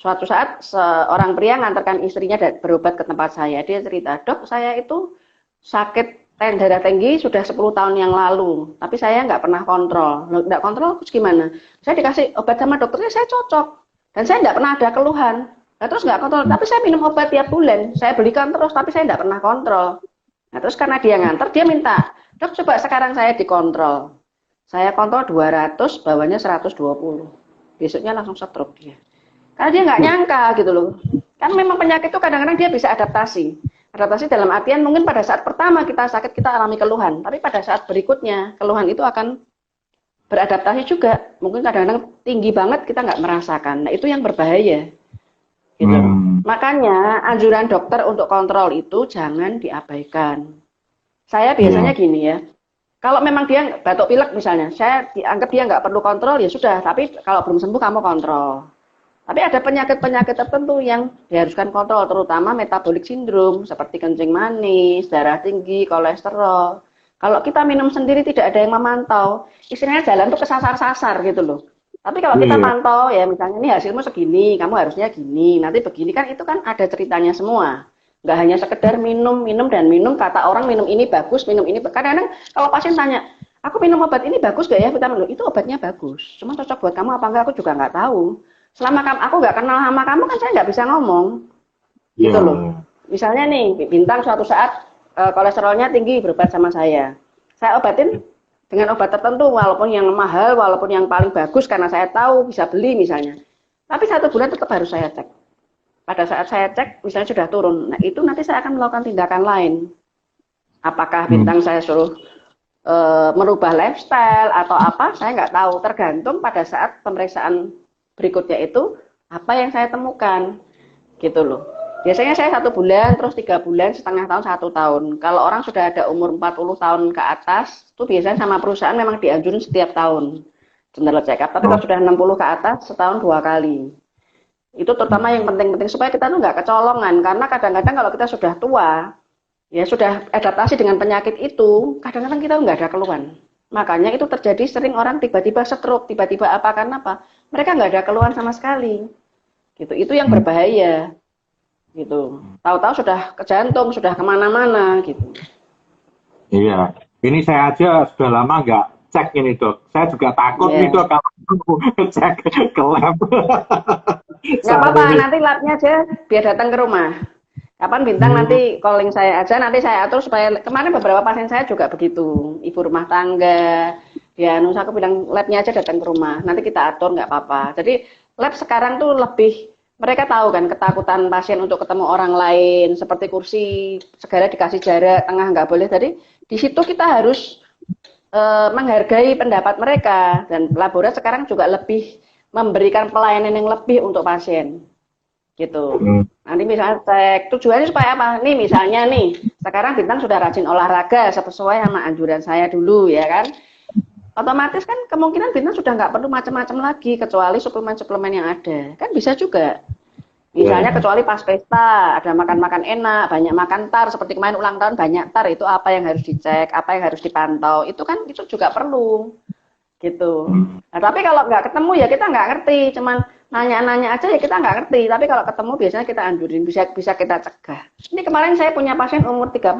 Suatu saat seorang pria ngantarkan istrinya berobat ke tempat saya. Dia cerita, dok saya itu sakit darah tinggi sudah 10 tahun yang lalu, tapi saya nggak pernah kontrol. Nggak kontrol terus gimana? Saya dikasih obat sama dokternya, saya cocok. Dan saya nggak pernah ada keluhan. Nah, terus nggak kontrol, tapi saya minum obat tiap bulan. Saya belikan terus, tapi saya nggak pernah kontrol. Nah, terus karena dia nganter, dia minta, dok coba sekarang saya dikontrol. Saya kontrol 200, bawahnya 120. Besoknya langsung stroke dia. Karena dia nggak nyangka gitu loh. Kan memang penyakit itu kadang-kadang dia bisa adaptasi. Adaptasi dalam artian mungkin pada saat pertama kita sakit kita alami keluhan, tapi pada saat berikutnya keluhan itu akan beradaptasi juga. Mungkin kadang-kadang tinggi banget kita nggak merasakan. Nah itu yang berbahaya. Gitu. Makanya anjuran dokter untuk kontrol itu jangan diabaikan. Saya biasanya gini ya, kalau memang dia batuk pilek misalnya, saya dianggap dia nggak perlu kontrol ya sudah. Tapi kalau belum sembuh kamu kontrol. Tapi ada penyakit-penyakit tertentu yang diharuskan kontrol, terutama metabolic syndrome, seperti kencing manis, darah tinggi, kolesterol. Kalau kita minum sendiri tidak ada yang memantau, istilahnya jalan tuh kesasar-sasar gitu loh. Tapi kalau kita pantau ya, misalnya ini hasilmu segini, kamu harusnya gini, nanti begini kan itu kan ada ceritanya semua. Nggak hanya sekedar minum, dan minum, kata orang minum ini bagus, minum ini. Kadang-kadang kalau pasien tanya, aku minum obat ini bagus gak ya vitamin? Itu obatnya bagus, cuma cocok buat kamu apa enggak aku juga nggak tahu. Selama aku nggak kenal sama kamu kan saya nggak bisa ngomong, gitu loh. Misalnya nih, Bintang suatu saat kolesterolnya tinggi berobat sama saya obatin dengan obat tertentu, walaupun yang mahal, walaupun yang paling bagus karena saya tahu bisa beli misalnya. Tapi 1 bulan tetap harus saya cek. Pada saat saya cek, misalnya sudah turun, nah itu nanti saya akan melakukan tindakan lain. Apakah Bintang saya suruh merubah lifestyle atau apa, saya nggak tahu. Tergantung pada saat pemeriksaan berikutnya itu apa yang saya temukan. gitu loh. Biasanya saya 1 bulan, terus 3 bulan, setengah tahun, 1 tahun. Kalau orang sudah ada umur 40 tahun ke atas, itu biasanya sama perusahaan memang dianjurin setiap tahun general check up. Tapi kalau sudah 60 ke atas, setahun 2 kali. Itu terutama yang penting-penting supaya kita tuh nggak kecolongan. Karena kadang-kadang kalau kita sudah tua, ya sudah adaptasi dengan penyakit itu, kadang-kadang kita nggak ada keluhan. Makanya itu terjadi sering orang tiba-tiba stroke, tiba-tiba apa, karena apa? Mereka nggak ada keluhan sama sekali. Gitu. Itu yang berbahaya. Gitu. Tahu-tahu sudah ke jantung, sudah kemana-mana gitu. Iya, ini saya aja sudah lama nggak cek ini dok. Saya juga takut nih dok kalau cek ke lab. Nggak apa-apa, nanti labnya aja biar datang ke rumah. Kapan bintang nanti calling saya aja, nanti saya atur supaya kemarin beberapa pasien saya juga begitu, ibu rumah tangga, ya aku bilang labnya aja datang ke rumah, nanti kita atur nggak apa-apa. Jadi lab sekarang tuh lebih mereka tahu kan ketakutan pasien untuk ketemu orang lain, seperti kursi segala dikasih jarak, tengah nggak boleh. Jadi di situ kita harus menghargai pendapat mereka dan laboratorium sekarang juga lebih memberikan pelayanan yang lebih untuk pasien. Gitu. Nanti misalnya cek tujuannya supaya apa? Nih misalnya nih, sekarang bintang sudah rajin olahraga sesuai sama anjuran saya dulu ya kan. Otomatis kan kemungkinan bintang sudah nggak perlu macam-macam lagi kecuali suplemen-suplemen yang ada. Kan bisa juga. Misalnya kecuali pas pesta, ada makan-makan enak, banyak makan tar, seperti kemarin ulang tahun banyak tar, itu apa yang harus dicek, apa yang harus dipantau, itu kan itu juga perlu. Gitu. Nah, tapi kalau nggak ketemu ya kita nggak ngerti, cuman nanya-nanya aja ya kita nggak ngerti, tapi kalau ketemu biasanya kita anjurin, bisa kita cegah. Ini kemarin saya punya pasien umur 38,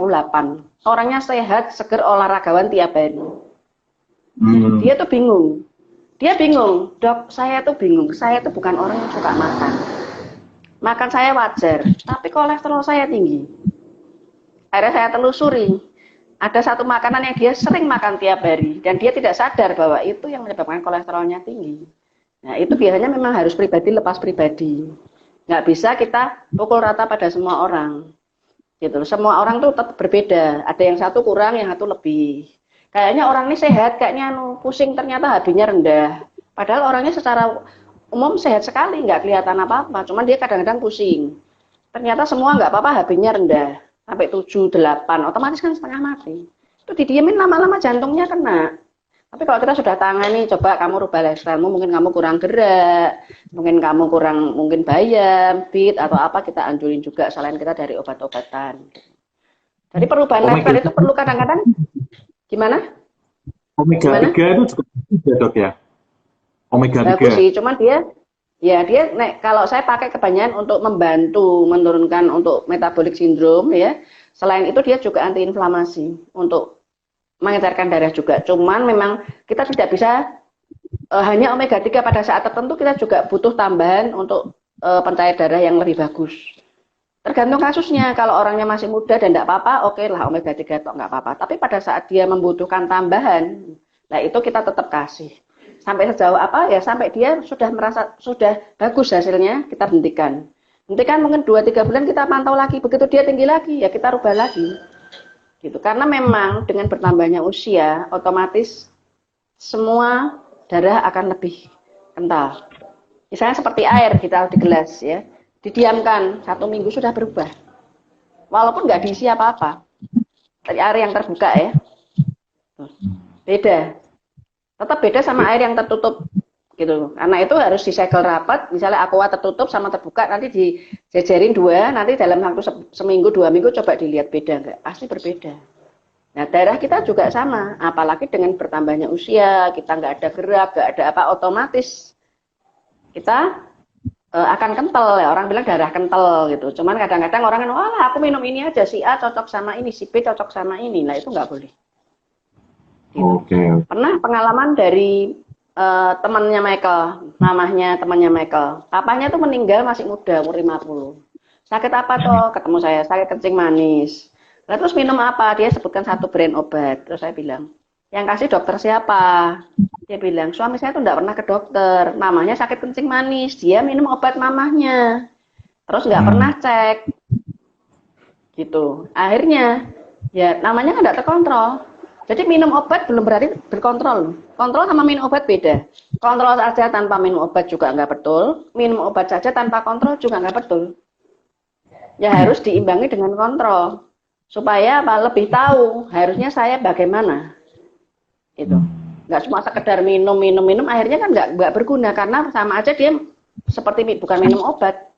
orangnya sehat, seger, olahragawan tiap hari. Dia tuh bingung, dok saya tuh bingung, saya tuh bukan orang yang suka makan saya wajar, tapi kolesterol saya tinggi. Akhirnya saya telusuri, ada satu makanan yang dia sering makan tiap hari, dan dia tidak sadar bahwa itu yang menyebabkan kolesterolnya tinggi. Nah itu biasanya memang harus pribadi lepas pribadi, nggak bisa kita pukul rata pada semua orang. Gitu. Semua orang tuh tetap berbeda, ada yang satu kurang, yang satu lebih. Kayaknya orang ini sehat, kayaknya pusing, ternyata HB-nya rendah. Padahal orangnya secara umum sehat sekali, nggak kelihatan apa-apa. Cuman dia kadang-kadang pusing. Ternyata semua nggak apa-apa, HB-nya rendah. Sampai 7, 8, otomatis kan setengah mati. Itu didiemin lama-lama jantungnya kena. Tapi kalau kita sudah tangani, coba kamu rubah lifestyle-mu, mungkin kamu kurang gerak, mungkin kamu kurang bayam, fit, atau apa, kita anjurin juga selain kita dari obat-obatan. Jadi perubahan lifestyle itu perlu kadang-kadang. Gimana? Omega 3 itu juga ya dok ya? Omega 3. Bagus sih, cuman dia kalau saya pakai kebanyakan untuk membantu menurunkan untuk metabolic syndrome ya. Selain itu dia juga antiinflamasi untuk mengecerkan darah juga. Cuman memang kita tidak bisa hanya omega 3 pada saat tertentu, kita juga butuh tambahan untuk pencair darah yang lebih bagus. Tergantung kasusnya, kalau orangnya masih muda dan tidak apa-apa, oke lah omega 3 itu nggak apa-apa. Tapi pada saat dia membutuhkan tambahan, nah itu kita tetap kasih. Sampai sejauh apa ya, sampai dia sudah merasa sudah bagus hasilnya, kita hentikan. Hentikan mungkin 2-3 bulan kita pantau lagi, begitu dia tinggi lagi, ya kita rubah lagi. Gitu. Karena memang dengan bertambahnya usia, otomatis semua darah akan lebih kental. Misalnya seperti air kita di gelas ya. Didiamkan 1 minggu sudah berubah, walaupun nggak diisi apa-apa. Dari air yang terbuka ya, beda, tetap beda sama air yang tertutup gitu. Karena itu harus disegel rapat. Misalnya aqua tertutup sama terbuka, nanti dijejerin 2, nanti dalam waktu seminggu 2 minggu coba dilihat beda nggak, pasti berbeda. Nah darah kita juga sama, apalagi dengan bertambahnya usia, kita nggak ada gerak, nggak ada apa, otomatis kita akan kental ya, orang bilang darah kental gitu. Cuman kadang-kadang orang kan, wah aku minum ini aja, si A cocok sama ini, si B cocok sama ini. Nah itu nggak boleh. Gitu. Oke. Pernah pengalaman dari temannya Michael, mamahnya temannya Michael. Papanya tuh meninggal masih muda, umur 50. Sakit apa toh? Ketemu saya, sakit kencing manis. Nah, terus minum apa? Dia sebutkan 1 brand obat. Terus saya bilang, yang kasih dokter siapa? Dia bilang, suami saya tuh enggak pernah ke dokter. Mamahnya sakit kencing manis. Dia minum obat mamahnya. Terus nggak pernah cek. Gitu. Akhirnya, ya namanya kan nggak terkontrol. Jadi minum obat belum berarti berkontrol. Kontrol sama minum obat beda. Kontrol saja tanpa minum obat juga nggak betul. Minum obat saja tanpa kontrol juga nggak betul. ya harus diimbangi dengan kontrol supaya apa, lebih tahu harusnya saya bagaimana itu. Nggak cuma sekedar minum akhirnya kan nggak berguna karena sama aja dia seperti bukan minum obat,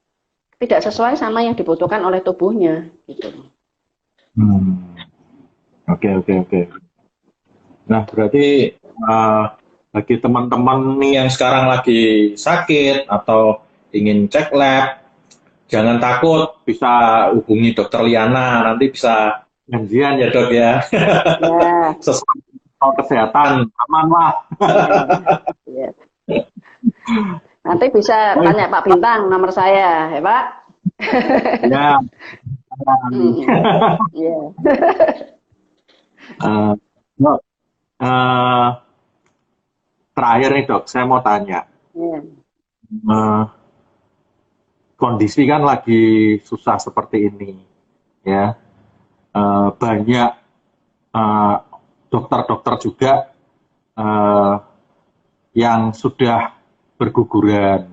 tidak sesuai sama yang dibutuhkan oleh tubuhnya gitu. Oke. Nah, berarti bagi teman-teman nih yang sekarang lagi sakit atau ingin cek lab, jangan takut, bisa hubungi Dokter Liana, nanti bisa janjian ya dok ya. Ya. Sesuai kesehatan, aman lah. Ya. Nanti bisa tanya Pak Bintang nomor saya, ya Pak. Ya. Iya. Dok, terakhir nih dok, saya mau tanya. Kondisi kan lagi susah seperti ini, ya. Banyak dokter-dokter juga yang sudah berguguran,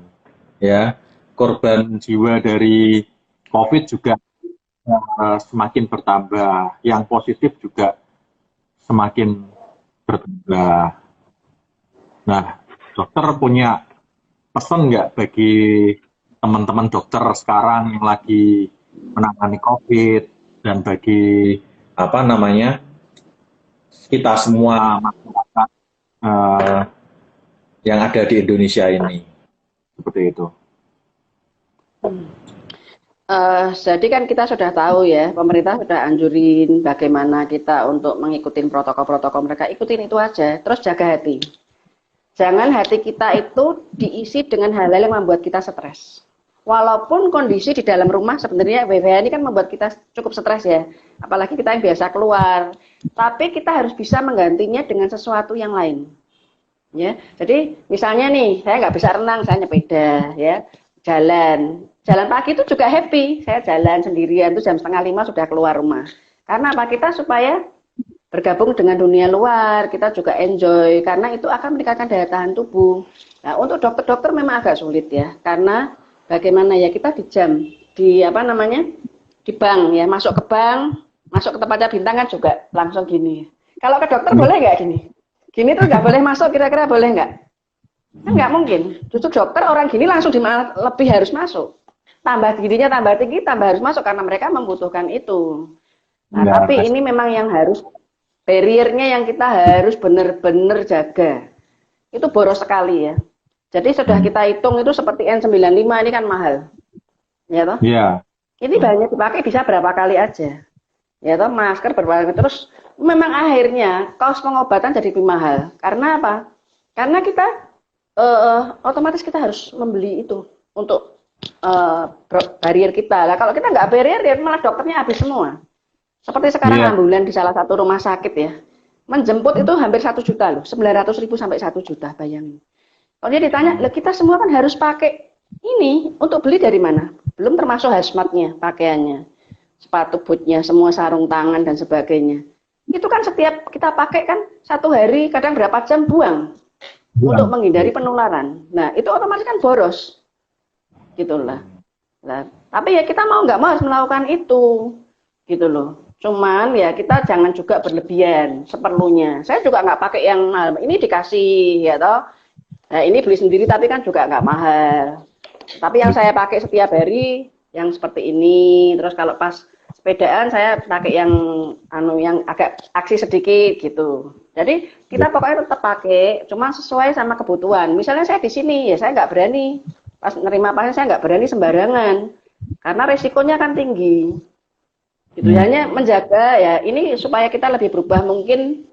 ya. Korban jiwa dari COVID juga semakin bertambah, yang positif juga semakin bertambah. Nah, dokter punya pesan nggak bagi teman-teman dokter sekarang yang lagi menangani COVID dan bagi apa namanya kita semua masyarakat yang ada di Indonesia ini, seperti itu. Jadi kan kita sudah tahu ya, pemerintah sudah anjurin bagaimana kita untuk mengikuti protokol-protokol mereka, ikutin itu aja, terus jaga hati. Jangan hati kita itu diisi dengan hal-hal yang membuat kita stres. Walaupun kondisi di dalam rumah sebenarnya WFH ini kan membuat kita cukup stres ya, apalagi kita yang biasa keluar. Tapi kita harus bisa menggantinya dengan sesuatu yang lain. Ya, jadi misalnya nih, saya nggak bisa renang, saya nyepeda, ya, jalan pagi itu juga happy. Saya jalan sendirian tuh jam 4:30 sudah keluar rumah. Karena apa? Kita supaya bergabung dengan dunia luar, kita juga enjoy karena itu akan meningkatkan daya tahan tubuh. Nah, untuk dokter-dokter memang agak sulit ya, karena bagaimana ya kita di jam di apa namanya di bank ya, masuk ke bank, masuk ke tempatnya Bintang kan juga langsung gini. Kalau ke dokter boleh nggak gini? Gini tuh nggak boleh masuk, kira-kira boleh nggak? Kan nggak mungkin. Justru dokter orang gini langsung lebih harus masuk. Tambah giginya tambah tinggi, tambah harus masuk karena mereka membutuhkan itu. Nah, tapi ini memang yang harus barriernya yang kita harus benar-benar jaga. Itu boros sekali ya. Jadi sudah kita hitung itu seperti N95 ini kan mahal. Ya toh? Iya. Ini banyak dipakai bisa berapa kali aja. Ya toh, masker berapa kali terus memang akhirnya kos pengobatan jadi lebih mahal. Karena apa? Karena kita otomatis kita harus membeli itu untuk barrier kita. Lah kalau kita nggak barrier ya malah dokternya habis semua. Seperti sekarang ambulan di salah satu rumah sakit ya, menjemput itu hampir 1 juta loh, 900.000 sampai 1 juta, bayangin. Kalau dia ditanya, lah kita semua kan harus pakai ini, untuk beli dari mana? Belum termasuk hazmatnya, pakaiannya, sepatu bootnya, semua sarung tangan dan sebagainya. Itu kan setiap kita pakai kan 1 hari, kadang berapa jam buang untuk menghindari penularan. Nah itu otomatis kan boros, gitulah. Nah, tapi ya kita mau nggak mau harus melakukan itu, gitu loh. Cuman ya kita jangan juga berlebihan seperlunya. Saya juga nggak pakai yang mahal. Ini dikasih ya toh. Nah, ini beli sendiri tapi kan juga nggak mahal. Tapi yang saya pakai setiap hari yang seperti ini. Terus kalau pas sepedaan saya pakai yang yang agak aksi sedikit gitu. Jadi kita pokoknya tetap pakai, cuma sesuai sama kebutuhan. Misalnya saya di sini ya saya nggak berani. Pas nerima pasien saya nggak berani sembarangan. Karena resikonya kan tinggi. Gitu, hanya menjaga ya ini supaya kita lebih berubah mungkin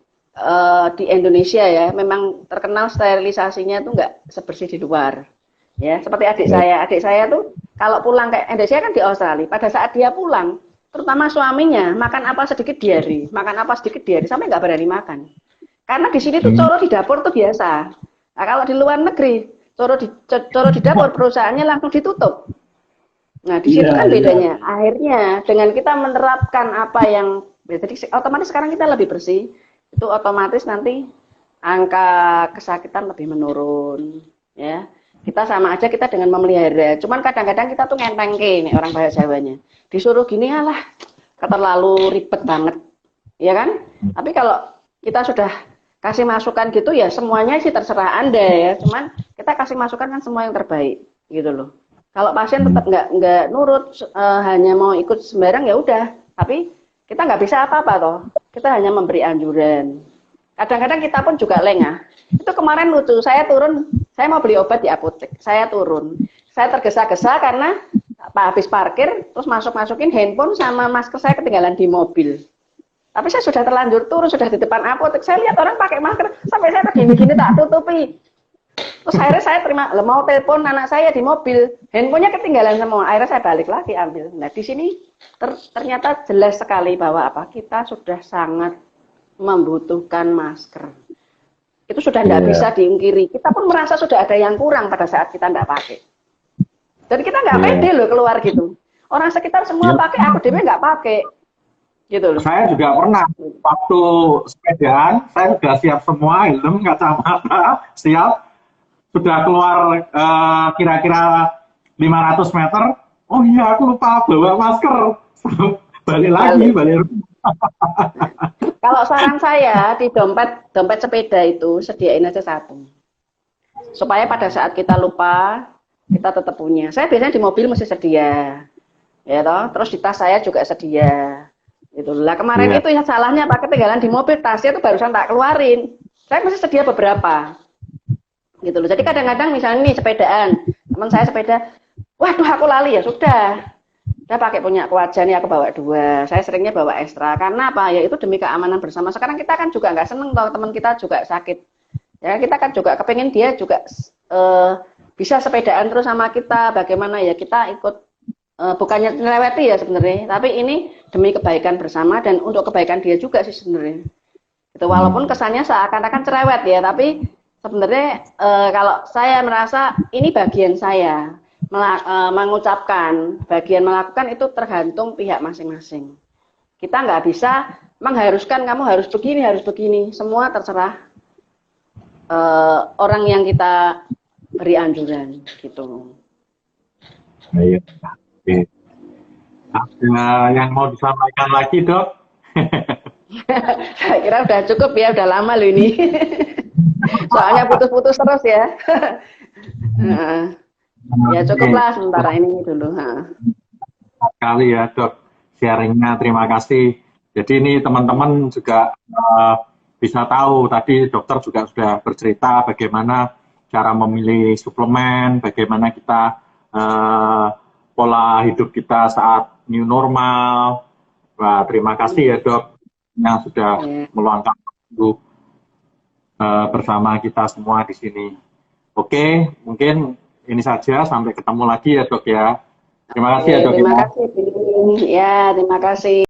di Indonesia ya memang terkenal sterilisasinya tuh nggak sebersih di luar ya seperti adik saya tuh kalau pulang ke Indonesia kan di Australia pada saat dia pulang terutama suaminya makan apa sedikit diare sampai nggak berani makan karena di sini tuh coro di dapur tuh biasa. Nah, kalau di luar negeri coro di dapur perusahaannya langsung ditutup. Nah, di situ kan bedanya. Akhirnya dengan kita menerapkan apa yang jadi otomatis sekarang kita lebih bersih, itu otomatis nanti angka kesakitan lebih menurun, ya. Kita sama aja kita dengan memelihara. Cuman kadang-kadang kita tuh ngentengke nih orang bahasa Jawanya. Disuruh gini alah, terlalu ribet banget. Ya kan? Tapi kalau kita sudah kasih masukan gitu ya semuanya sih terserah Anda ya. Cuman kita kasih masukan kan semua yang terbaik gitu loh. Kalau pasien tetap nggak nurut, hanya mau ikut sembarang ya udah. Tapi kita nggak bisa apa-apa toh. Kita hanya memberi anjuran. Kadang-kadang kita pun juga lengah. Itu kemarin lucu, saya turun, saya mau beli obat di apotek. Saya turun. Saya tergesa-gesa karena habis parkir, terus masukin handphone sama masker saya ketinggalan di mobil. Tapi saya sudah terlanjur turun, sudah di depan apotek. Saya lihat orang pakai masker, sampai saya begini-gini tak tutupi. Terus akhirnya saya terima, mau telepon anak saya di mobil, handphonenya ketinggalan semua. Akhirnya saya balik lagi ambil. Nah di sini ternyata jelas sekali bahwa apa kita sudah sangat membutuhkan masker. Itu sudah tidak bisa diungkiri. Kita pun merasa sudah ada yang kurang pada saat kita tidak pakai. Jadi kita nggak pede loh keluar gitu. Orang sekitar semua pakai, aku dewe nggak pakai. Gitu loh. Saya juga pernah waktu sepedaan, saya sudah siap semua, helm, kacamata, siap. Sudah keluar kira-kira 500 meter. Oh iya, aku lupa bawa masker. Balik lagi, balik. Kalau saran saya di dompet sepeda itu sediain aja satu. Supaya pada saat kita lupa, kita tetap punya. Saya biasanya di mobil mesti sedia. Ya toh, terus di tas saya juga sedia. Itulah kemarin itu ya salahnya Pak, ketinggalan di mobil, tasnya itu barusan tak keluarin. Saya mesti sedia beberapa. Gitu loh. Jadi kadang-kadang misalnya nih sepedaan, teman saya sepeda, waduh aku lali ya sudah. Saya pakai punya aku aja nih, aku bawa 2. Saya seringnya bawa ekstra. Karena apa? Ya itu demi keamanan bersama. Sekarang kita kan juga nggak seneng kalau teman kita juga sakit. Ya kita kan juga kepengen dia juga bisa sepedaan terus sama kita. Bagaimana ya kita ikut bukannya melewati ya sebenarnya. Tapi ini demi kebaikan bersama dan untuk kebaikan dia juga sih sebenarnya. Itu walaupun kesannya seakan-akan cerewet ya, tapi sebenarnya kalau saya merasa ini bagian saya. Mengucapkan, bagian melakukan itu tergantung pihak masing-masing. Kita nggak bisa mengharuskan kamu harus begini, semua terserah orang yang kita beri anjuran gitu. Baik. Ada yang mau disampaikan lagi, Dok? Saya kira udah cukup ya, udah lama loh ini. Soalnya putus-putus terus ya. Ya cukuplah sementara ini dulu. Sekali ya Dok, sharingnya terima kasih. Jadi ini teman-teman juga bisa tahu, tadi dokter juga sudah bercerita bagaimana cara memilih suplemen, bagaimana kita pola hidup kita saat new normal. Wah, terima kasih ya Dok yang sudah meluangkan waktu bersama kita semua di sini. Oke, mungkin ini saja, sampai ketemu lagi ya Dok ya. Terima kasih ya Dok. Terima kasih. Ya, terima kasih.